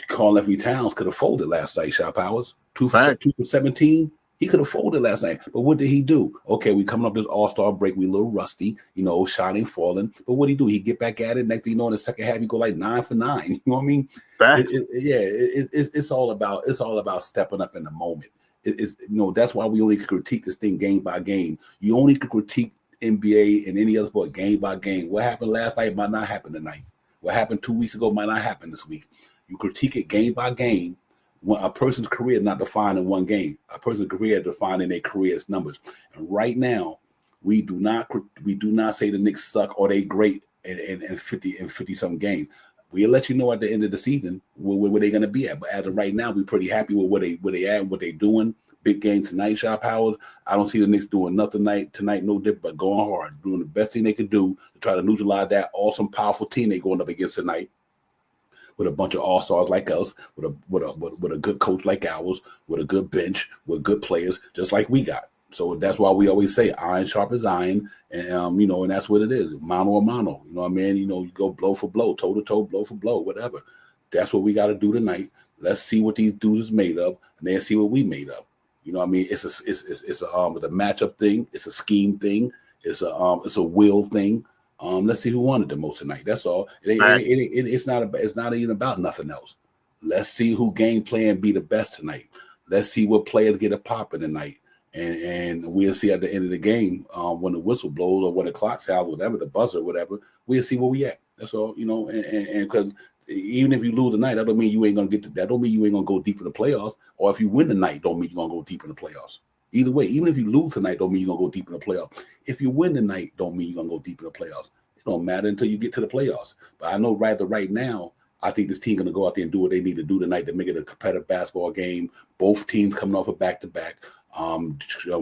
Carl Anthony Towns could have folded last night, shot powers. 2 for 17. He could have folded last night. But what did he do? Okay, we coming up this All-Star break. We a little rusty, shot ain't falling. But what did he do? He get back at it. Next thing you know, in the second half, he go like 9 for 9. You know what I mean? It's all about stepping up in the moment. That's why we only can critique this thing game by game. You only can critique NBA and any other sport game by game. What happened last night might not happen tonight. What happened 2 weeks ago might not happen this week. You critique it game by game. When a person's career is not defined in one game. A person's career is defined in their career's numbers. And right now, we do not say the Knicks suck or they great in 50 some games. We'll let you know at the end of the season where they're going to be at. But as of right now, we're pretty happy with where they at and what they're doing. Big game tonight, shot powers. I don't see the Knicks doing nothing tonight, no different, but going hard, doing the best thing they could do to try to neutralize that awesome, powerful team they're going up against tonight. With a bunch of all-stars like us, with a good coach like ours, with a good bench, with good players, just like we got. So that's why we always say iron sharp as iron, and and that's what it is, mano a mano. You know what I mean? You go blow for blow, toe to toe, blow for blow, whatever. That's what we got to do tonight. Let's see what these dudes is made of, and then see what we made of. You know what I mean? It's a matchup thing. It's a scheme thing. It's a will thing. Let's see who wanted the most tonight. That's all. It's not even about nothing else. Let's see who game plan be the best tonight. Let's see what players get a popping tonight. And we'll see at the end of the game, when the whistle blows or when the clock sounds, whatever, the buzzer, whatever, we'll see where we at. That's all, and because even if you lose tonight, that don't mean you ain't gonna get to that. Don't mean you ain't gonna go deep in the playoffs. Or if you win tonight, don't mean you're gonna go deep in the playoffs. Either way, even if you lose tonight, don't mean you're gonna go deep in the playoffs. If you win tonight, don't mean you're gonna go deep in the playoffs. It don't matter until you get to the playoffs. But I know right now, I think this team gonna go out there and do what they need to do tonight to make it a competitive basketball game. Both teams coming off a back-to-back.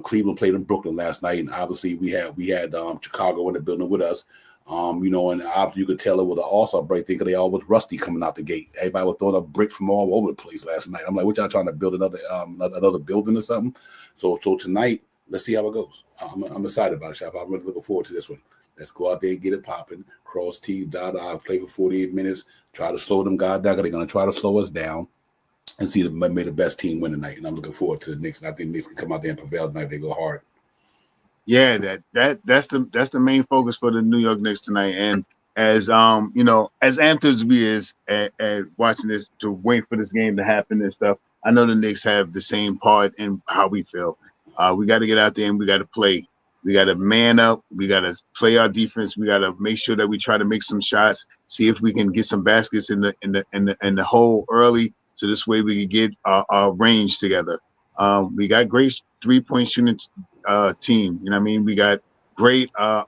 Cleveland played in Brooklyn last night, and obviously we had Chicago in the building with us. And obviously you could tell it was an all-star break thing because they all was rusty coming out the gate. Everybody was throwing up bricks from all over the place last night. I'm like, what y'all trying to build another building or something? So tonight let's see how it goes. I'm excited about it, Shop. I'm really looking forward to this one. Let's go out there and get it popping. Cross T, dot, play for 48 minutes. Try to slow them guys down. They're going to try to slow us down and see may the best team win tonight. And I'm looking forward to the Knicks. And I think the Knicks can come out there and prevail tonight if they go hard. Yeah, that's the main focus for the New York Knicks tonight. And as you know, as amped as we is at watching this to wait for this game to happen and stuff, I know the Knicks have the same part in how we feel. We got to get out there and we got to play. We got to man up. We got to play our defense. We got to make sure that we try to make some shots. See if we can get some baskets in the hole early, so this way we can get our range together. We got great 3-point shooting team. You know what I mean? We got great cutting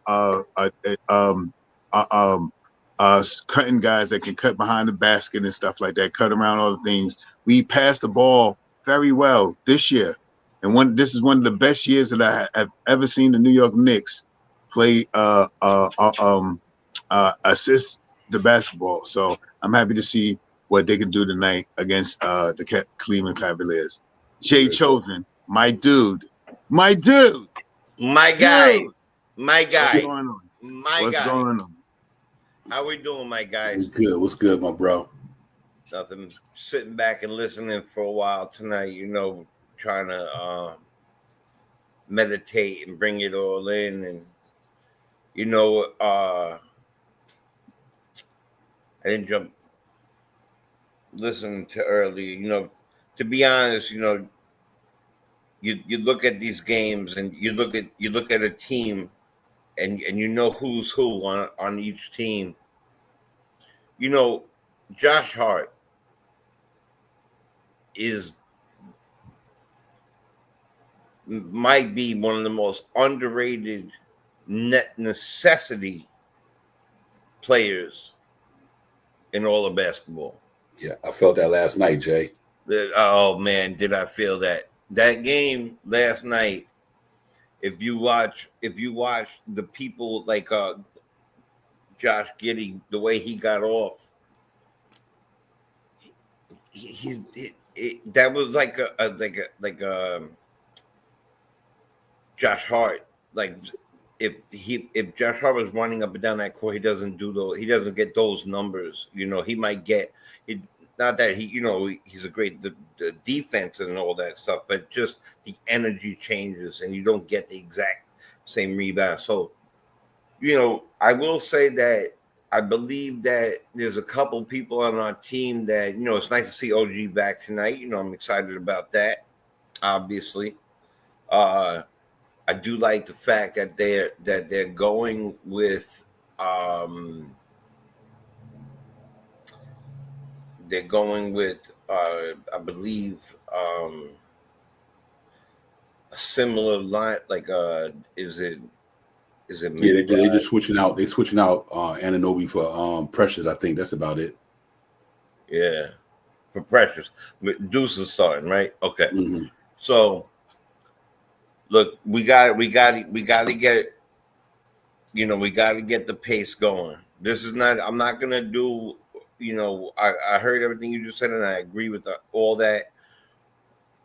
guys that can cut behind the basket and stuff like that, cut around all the things. We pass the ball very well this year. And this is one of the best years that I have ever seen the New York Knicks play assist the basketball. So I'm happy to see what they can do tonight against the Cleveland Cavaliers. Jay Chosen, my dude, my guy, my guy. What's going on? How we doing, my guys? What's good, my bro? Nothing. Sitting back and listening for a while tonight. You know, trying to meditate and bring it all in, and you know, I didn't listen to earlier. You know, to be honest, you know, you look at these games and you look at a team, and you know who's who on each team. You know, Josh Hart might be one of the most underrated necessity players in all of basketball. Yeah, I felt that last night, Jay. Oh man, did I feel that game last night? If you watch the people like Josh Giddey, the way he got off, that was like a Josh Hart. Like if Josh Hart was running up and down that court, he doesn't get those numbers. You know, he might get it. Not that he's a great the defense and all that stuff, but just the energy changes and you don't get the exact same rebound. So, you know, I will say that I believe that there's a couple people on our team that, you know, it's nice to see OG back tonight. You know, I'm excited about that, obviously. I do like the fact that they're going with I believe a similar line, like is it Yeah, they just switching out. They switching out Anunoby for Precious. I think that's about it. Yeah, for Precious. Deuce is starting, right? Okay. Mm-hmm. So look, we got to get, you know, we got to get the pace going. I'm not gonna do, you know, I heard everything you just said and I agree with all that.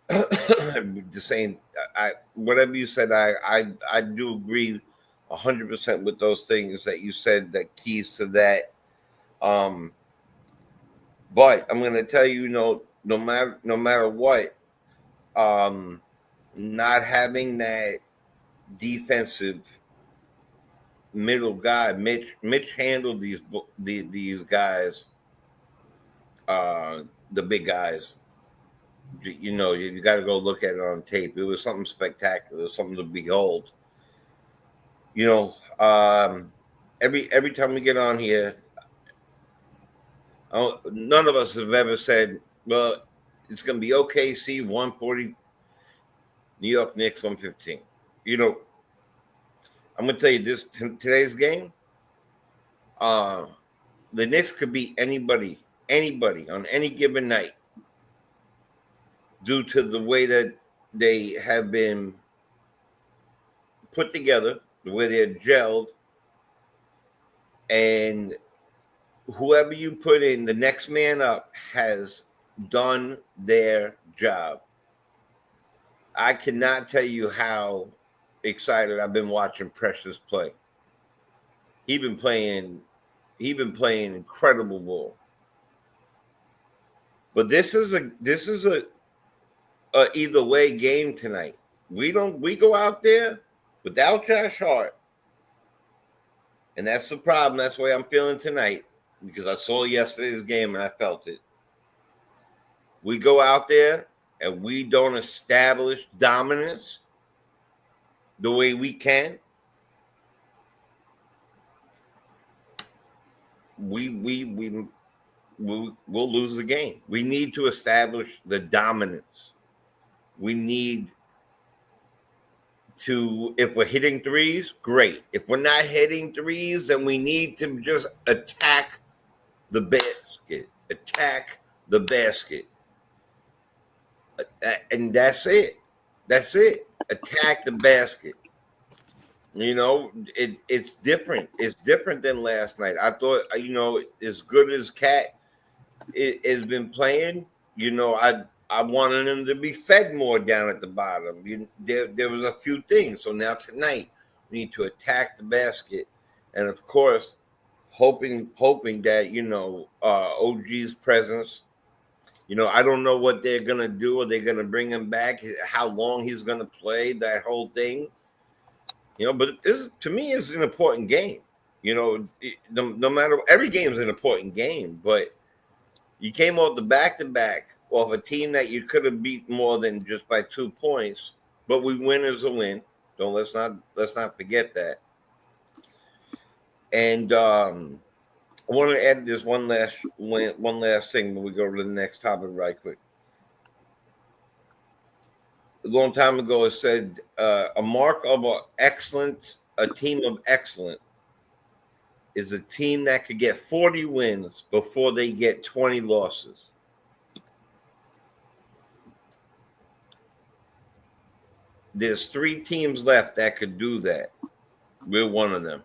The same, whatever you said, I do agree 100% with those things that you said, that keys to that. But I'm gonna tell you, no matter what, not having that defensive middle guy, Mitch handled these guys, the big guys. You know, you got to go look at it on tape. It was something spectacular, it was something to behold. You know, every time we get on here, none of us have ever said, well, it's going to be OKC 140, New York Knicks 115. You know, I'm going to tell you this, today's game, the Knicks could beat anybody on any given night due to the way that they have been put together, the way they're gelled, and whoever you put in, the next man up has done their job. I cannot tell you how excited I've been watching Precious play. He's been playing incredible ball. But this is a either way game tonight. We go out there without Josh Hart, and that's the problem. That's the way I'm feeling tonight, because I saw yesterday's game and I felt it. We go out there and we don't establish dominance the way we can. We'll lose the game. We need to establish the dominance. We need to, if we're hitting threes, great. If we're not hitting threes, then we need to just attack the basket. Attack the basket. And that's it. That's it. Attack the basket. You know, it's different. It's different than last night. I thought, you know, as good as Cat has been playing, you know, I wanted him to be fed more down at the bottom. There was a few things. So now tonight we need to attack the basket, and of course, hoping that, you know, OG's presence. You know, I don't know what they're gonna do. Are they gonna bring him back? How long he's gonna play? That whole thing. You know, but this to me is an important game. You know, no matter, every game is an important game, but you came off the back-to-back off a team that you could have beat more than just by 2 points, but we win is a win. Let's not forget that. And I want to add this one last thing when we go to the next topic right quick. A long time ago, it said a mark of excellence, a team of excellence, is a team that could get 40 wins before they get 20 losses. There's 3 teams left that could do that. We're one of them.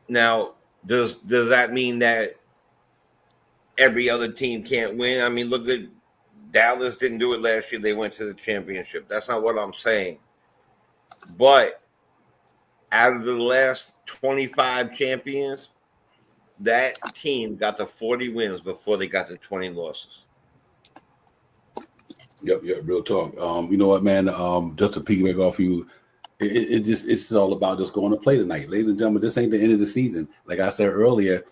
Now, does that mean that every other team can't win? I mean, look at Dallas didn't do it last year. They went to the championship. That's not what I'm saying. But out of the last 25 champions, that team got to 40 wins before they got to 20 losses. Yep, real talk. You know what, man? Just to piggyback off you, it's all about just going to play tonight, ladies and gentlemen. This ain't the end of the season. Like I said earlier,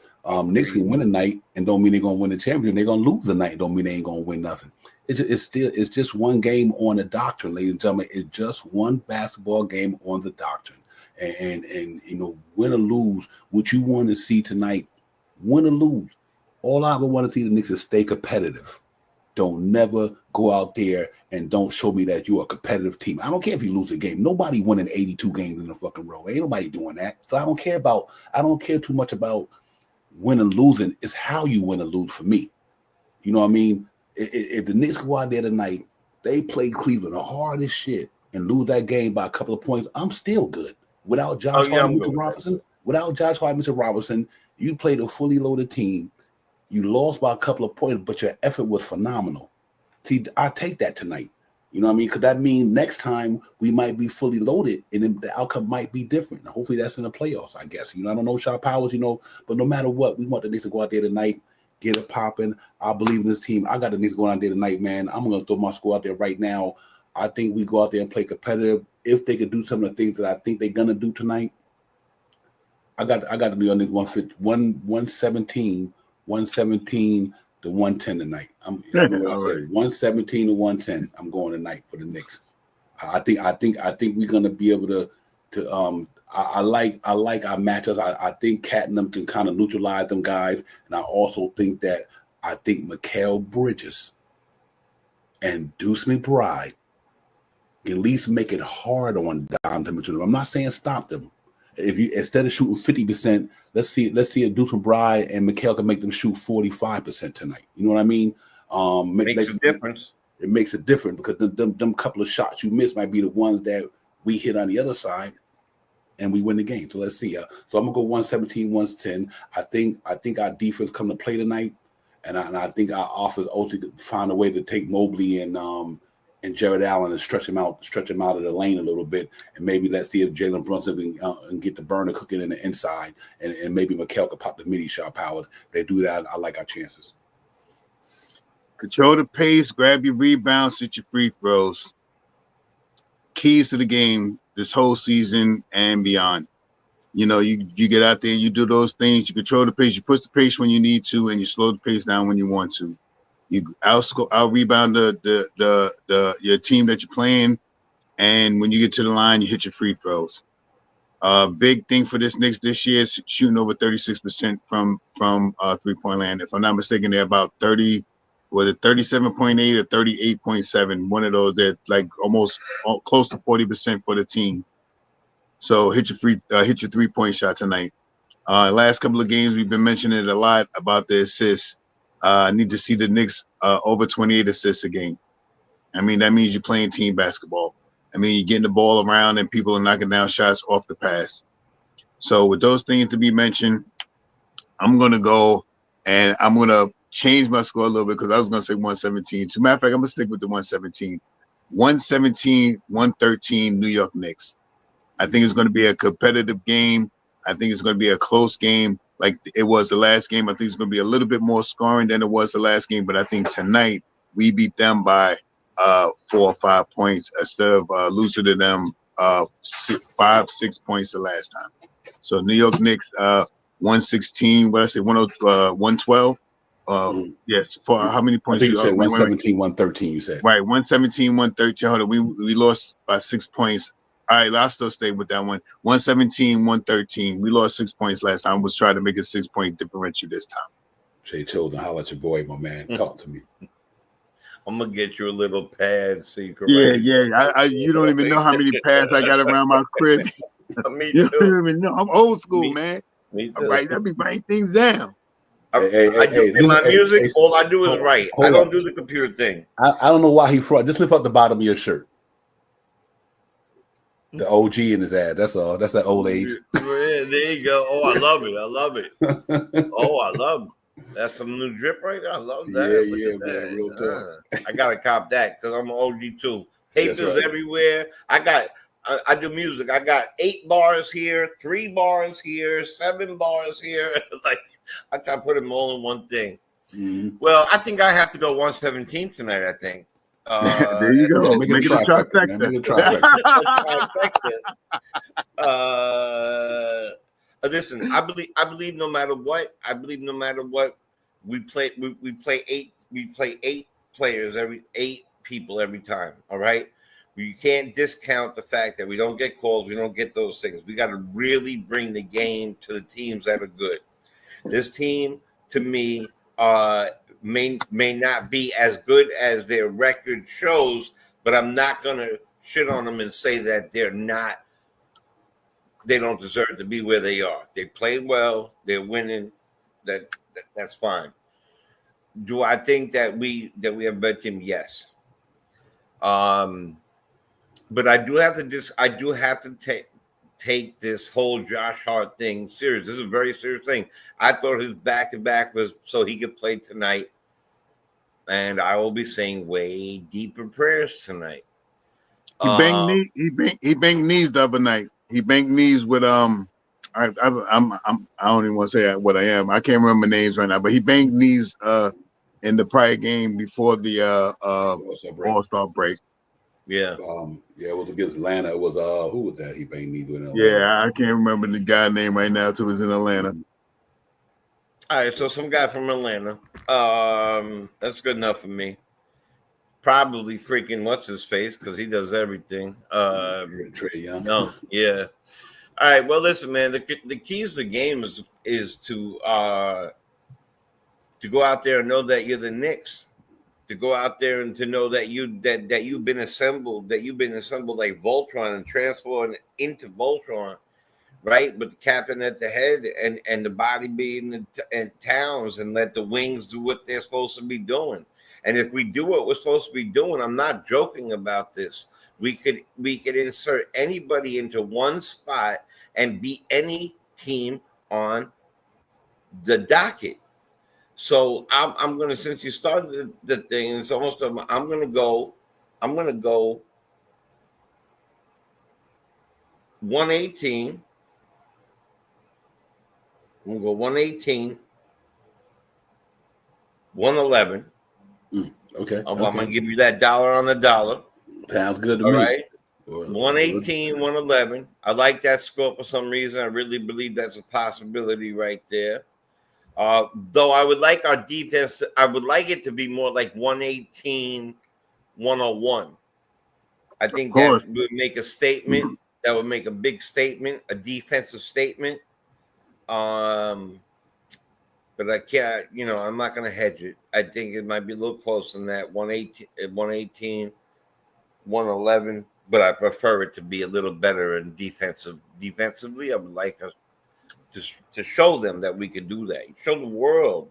Knicks can win tonight and don't mean they're gonna win the championship. They're gonna lose tonight, don't mean they ain't gonna win nothing. It's just one game on the doctrine, ladies and gentlemen. It's just one basketball game on the doctrine. And you know, win or lose, what you want to see tonight, win or lose, all I ever want to see the Knicks is stay competitive. Don't never go out there and don't show me that you're a competitive team. I don't care if you lose a game. Nobody winning 82 games in a fucking row. Ain't nobody doing that. So I don't care too much about winning and losing. It's how you win and lose for me. You know what I mean? If the Knicks go out there tonight, they play Cleveland the hardest shit and lose that game by a couple of points, I'm still good. Without Josh Hart and Mitchell Robinson, you played a fully loaded team. You lost by a couple of points, but your effort was phenomenal. See, I take that tonight. You know what I mean? Because that means next time we might be fully loaded and then the outcome might be different. Hopefully that's in the playoffs, I guess. You know, I don't know Shaw Powers, you know, but no matter what, we want the Knicks to go out there tonight, get it popping. I believe in this team. I got the Knicks going out there tonight, man. I'm going to throw my score out there right now. I think we go out there and play competitive. If they could do some of the things that I think they're going to do tonight, I got to be on this 117 to 110 tonight. I'm right. 117 to 110. I'm going tonight for the Knicks. I think we're gonna be able to I like our matchups. I think Cat and them can kind of neutralize them guys, and I also think Mikal Bridges and Deuce McBride can at least make it hard on Donovan Mitchell. I'm not saying stop them. If you instead of shooting 50%, let's see if Deuce McBride and Mikal can make them shoot 45% tonight. You know what I mean? Makes a difference. It makes a difference because them couple of shots you miss might be the ones that we hit on the other side, and we win the game. So let's see. So I'm gonna go 117, 110. I think our defense come to play tonight, and I think our offense also could find a way to take Mobley and and Jared Allen and stretch him out of the lane a little bit, and maybe let's see if Jalen Brunson can get the burner cooking in the inside, and maybe Mikal could pop the midi shot power. If they do that, I like our chances. Control the pace, grab your rebounds, shoot your free throws. Keys to the game this whole season and beyond. You know, you get out there, you do those things, you control the pace, you push the pace when you need to, and you slow the pace down when you want to. You out rebound your team that you're playing, and when you get to the line, you hit your free throws. Big thing for this Knicks this year is shooting over 36% from 3-point land. If I'm not mistaken, they're about 37.8 or 38.7. One of those that like almost close to 40% for the team. So hit your 3-point shot tonight. Last couple of games we've been mentioning it a lot about the assists. I need to see the Knicks over 28 assists a game. I mean, that means you're playing team basketball. I mean, you're getting the ball around and people are knocking down shots off the pass. So with those things to be mentioned, I'm going to go and I'm going to change my score a little bit because I was going to say 117. As a matter of fact, I'm going to stick with the 117. 117-113 New York Knicks. I think it's going to be a competitive game. I think it's going to be a close game like it was the last game. I think it's going to be a little bit more scoring than it was the last game. But I think tonight we beat them by 4 or 5 points instead of losing to them 5-6 points the last time. So New York Knicks 116. What I say 112. Yes. For how many points? I think you said 117-113. You said right. 117-113. Hold on. We lost by 6 points. All right, I'll still stay with that one. 117-113. We lost 6 points last time. Was trying to make a 6-point differential this time. Shay Chosen, holla at your boy, my man. Talk to me. I'm gonna get you a little pad so you can. Yeah. You don't even know how many pads I got around my crib. Me You too. don't even know. I'm old school, man. Me too. All right, let me write things down. In my music, all I do is write. I don't do the computer thing. I don't know why he fraud. Just lift up the bottom of your shirt. The OG in his ass. That's all. That's that old age. Yeah, there you go. Oh, I love it. I love it. Oh, I love it. That's some new drip right there. I love that. Yeah, man. Real talk. I gotta cop that because I'm an OG too. Papers everywhere. I do music. I got 8 bars here, 3 bars here, 7 bars here. Like I try to put them all in one thing. Mm-hmm. Well, I think I have to go 117 tonight. I think. There you go. Make it a trifecta. Listen, I believe no matter what, we play 8 players every 8 people every time. All right. You can't discount the fact that we don't get calls. We don't get those things. We got to really bring the game to the teams that are good. This team, to me, may not be as good as their record shows, but I'm not going to shit on them and say that they don't deserve to be where they are. They played well. They're winning. That's fine. Do I think that we have better team? Yes. But I do have to take this whole Josh Hart thing serious. This is a very serious thing. I thought his back-to-back was so he could play tonight. And I will be saying way deeper prayers tonight. He banged knees the other night. He banged knees with I don't even want to say what I am. I can't remember names right now, but he banged knees in the prior game before the All-Star break. Yeah. It was against Atlanta. It was who was that? He banged knees with Atlanta. Yeah, I can't remember the guy name right now. It was in Atlanta. All right, so some guy from Atlanta. That's good enough for me. Probably freaking what's his face because he does everything. Trey Young. No, yeah. All right. Well, listen, man. The keys to the game is to go out there and know that you're the Knicks. To go out there and to know that you've been assembled like Voltron and transformed into Voltron. Right, but the captain at the head and the body being in Towns, and let the wings do what they're supposed to be doing. And if we do what we're supposed to be doing, I'm not joking about this. We could insert anybody into one spot and beat any team on the docket. So I'm gonna, since you started the thing, it's almost I'm gonna go I'm going to go 118. I'm going to go 118, 111. Okay. I'm going to give you that dollar on the dollar. Sounds good to All me. right. 118, 111. I like that score for some reason. I really believe that's a possibility right there. Though I would like our defense, I would like it to be more like 118, 101. I think that would make a statement. That would make a big statement, a defensive statement. But I can't, I'm not going to hedge it. I think it might be a little closer than that, 118, 111. But I prefer it to be a little better in defensively. I would like us to show them that we could do that. Show the world,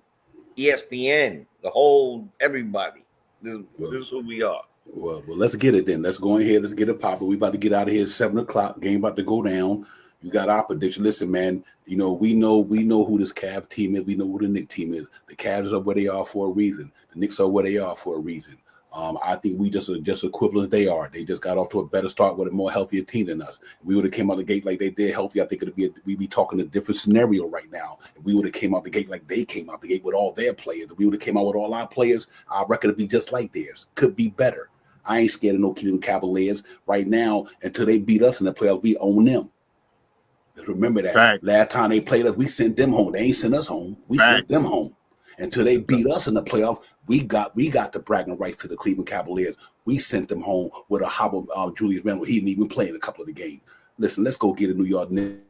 ESPN, the whole, everybody. This is who we are. Well, let's get it then. Let's go ahead. Let's get it popping. We about to get out of here at 7 o'clock. Game about to go down. You got our prediction. Listen, man, we know who this Cav team is. We know who the Knicks team is. The Cavs are where they are for a reason. The Knicks are where they are for a reason. I think we just equivalent they are. They just got off to a better start with a more healthier team than us. If we would have came out the gate like they did healthy, I think we'd be talking a different scenario right now. If we would have came out the gate like they came out the gate with all their players, if we would have came out with all our players, our record would be just like theirs. Could be better. I ain't scared of no Cleveland Cavaliers right now. Until they beat us in the playoffs, we own them. Just remember that. Fact. Last time they played us, we sent them home. They ain't sent us home. We sent them home. Until they beat us in the playoffs, we got the bragging rights to the Cleveland Cavaliers. We sent them home with a hobble. Julius Randle, he didn't even play in a couple of the games. Listen, let's go get a New York Knicks.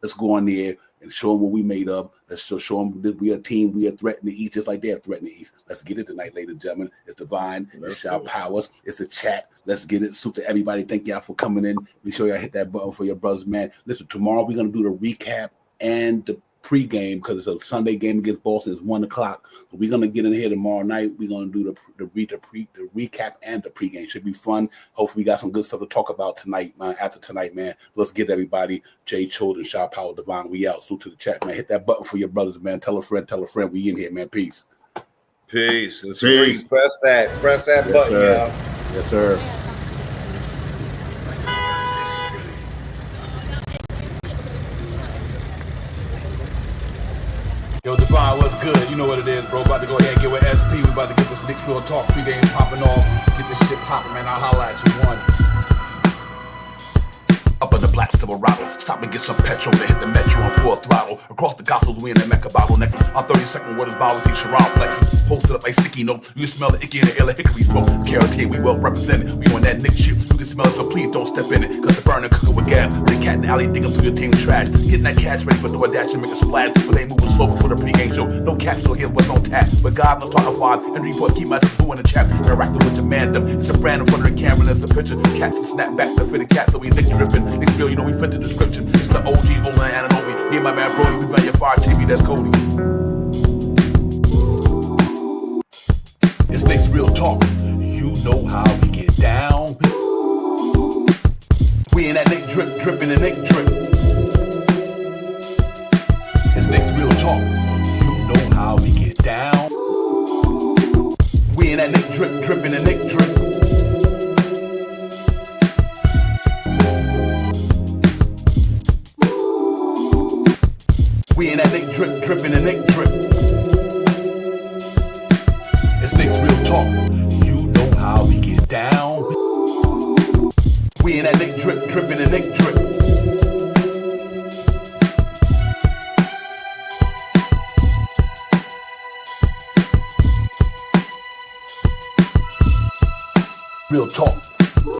Let's go on there and show them what we made of. Let's show them that we are a team. We are threatening the East just like they're threatening the East. Let's get it tonight, ladies and gentlemen. It's Divine. It's Shout Powers. It's a chat. Let's get it. Salute to everybody. Thank y'all for coming in. Be sure y'all hit that button for your brothers, man. Listen, tomorrow we're going to do the recap and the pregame because it's a Sunday game against Boston. It's 1 o'clock. So we're going to get in here tomorrow night. We're going to do the recap and the pregame. Should be fun. Hopefully we got some good stuff to talk about tonight, man. After tonight, man. Let's get everybody. Jay Children, Shaw Power, Divine. We out. Salute to the chat, man. Hit that button for your brothers, man. Tell a friend. We in here, man. Peace. Peace. It's free. Press that button, y'all. Yes, sir. Yo, Divine, what's good? You know what it is, bro. About to go ahead and get with SP. We about to get this Knicks Real Talk pregame popping off. Get this shit popping, man. I'll holla at you. One. Up in the black Silverado, stop and get some petrol to hit the metro on full throttle. Across the gospels, we in the Mecca bottleneck. On 32nd, where this bottle see Sharon flexing. Posted up like sticky note. You can smell the icky in the air like hickory smoke. Carotene, we well represented. We on that Nick shit. You can smell it, so please don't step in it. Cause the burner cooking with gas. The cat in the alley dig them through your team trash. Getting that cash ready for DoorDash and make a splash. But they moving slow before the pregame show. No cash, so here's what's on tap. But God, no talking five. And report, keep my boo in the chat. Interacting with the mandem. It's a brand in front of the camera. There's a picture. Catch the snap back. The fitted cat, so we Nick dripping. Nick's real, you know we fit the description. It's the OG, Ola and Ananobi. Me and my man Brody, we run your fire TV, that's Cody. It's Knicks Real Talk. You know how we get down. We in that Nick drip, dripping the Nick drip. It's Knicks Real Talk. You know how we get down. We in that Nick drip, dripping the Nick drip. We in that Nick drip, dripping the Nick drip. It's Knicks Real Talk. You know how we get down. We in that Nick drip, dripping the Nick drip. Real Talk.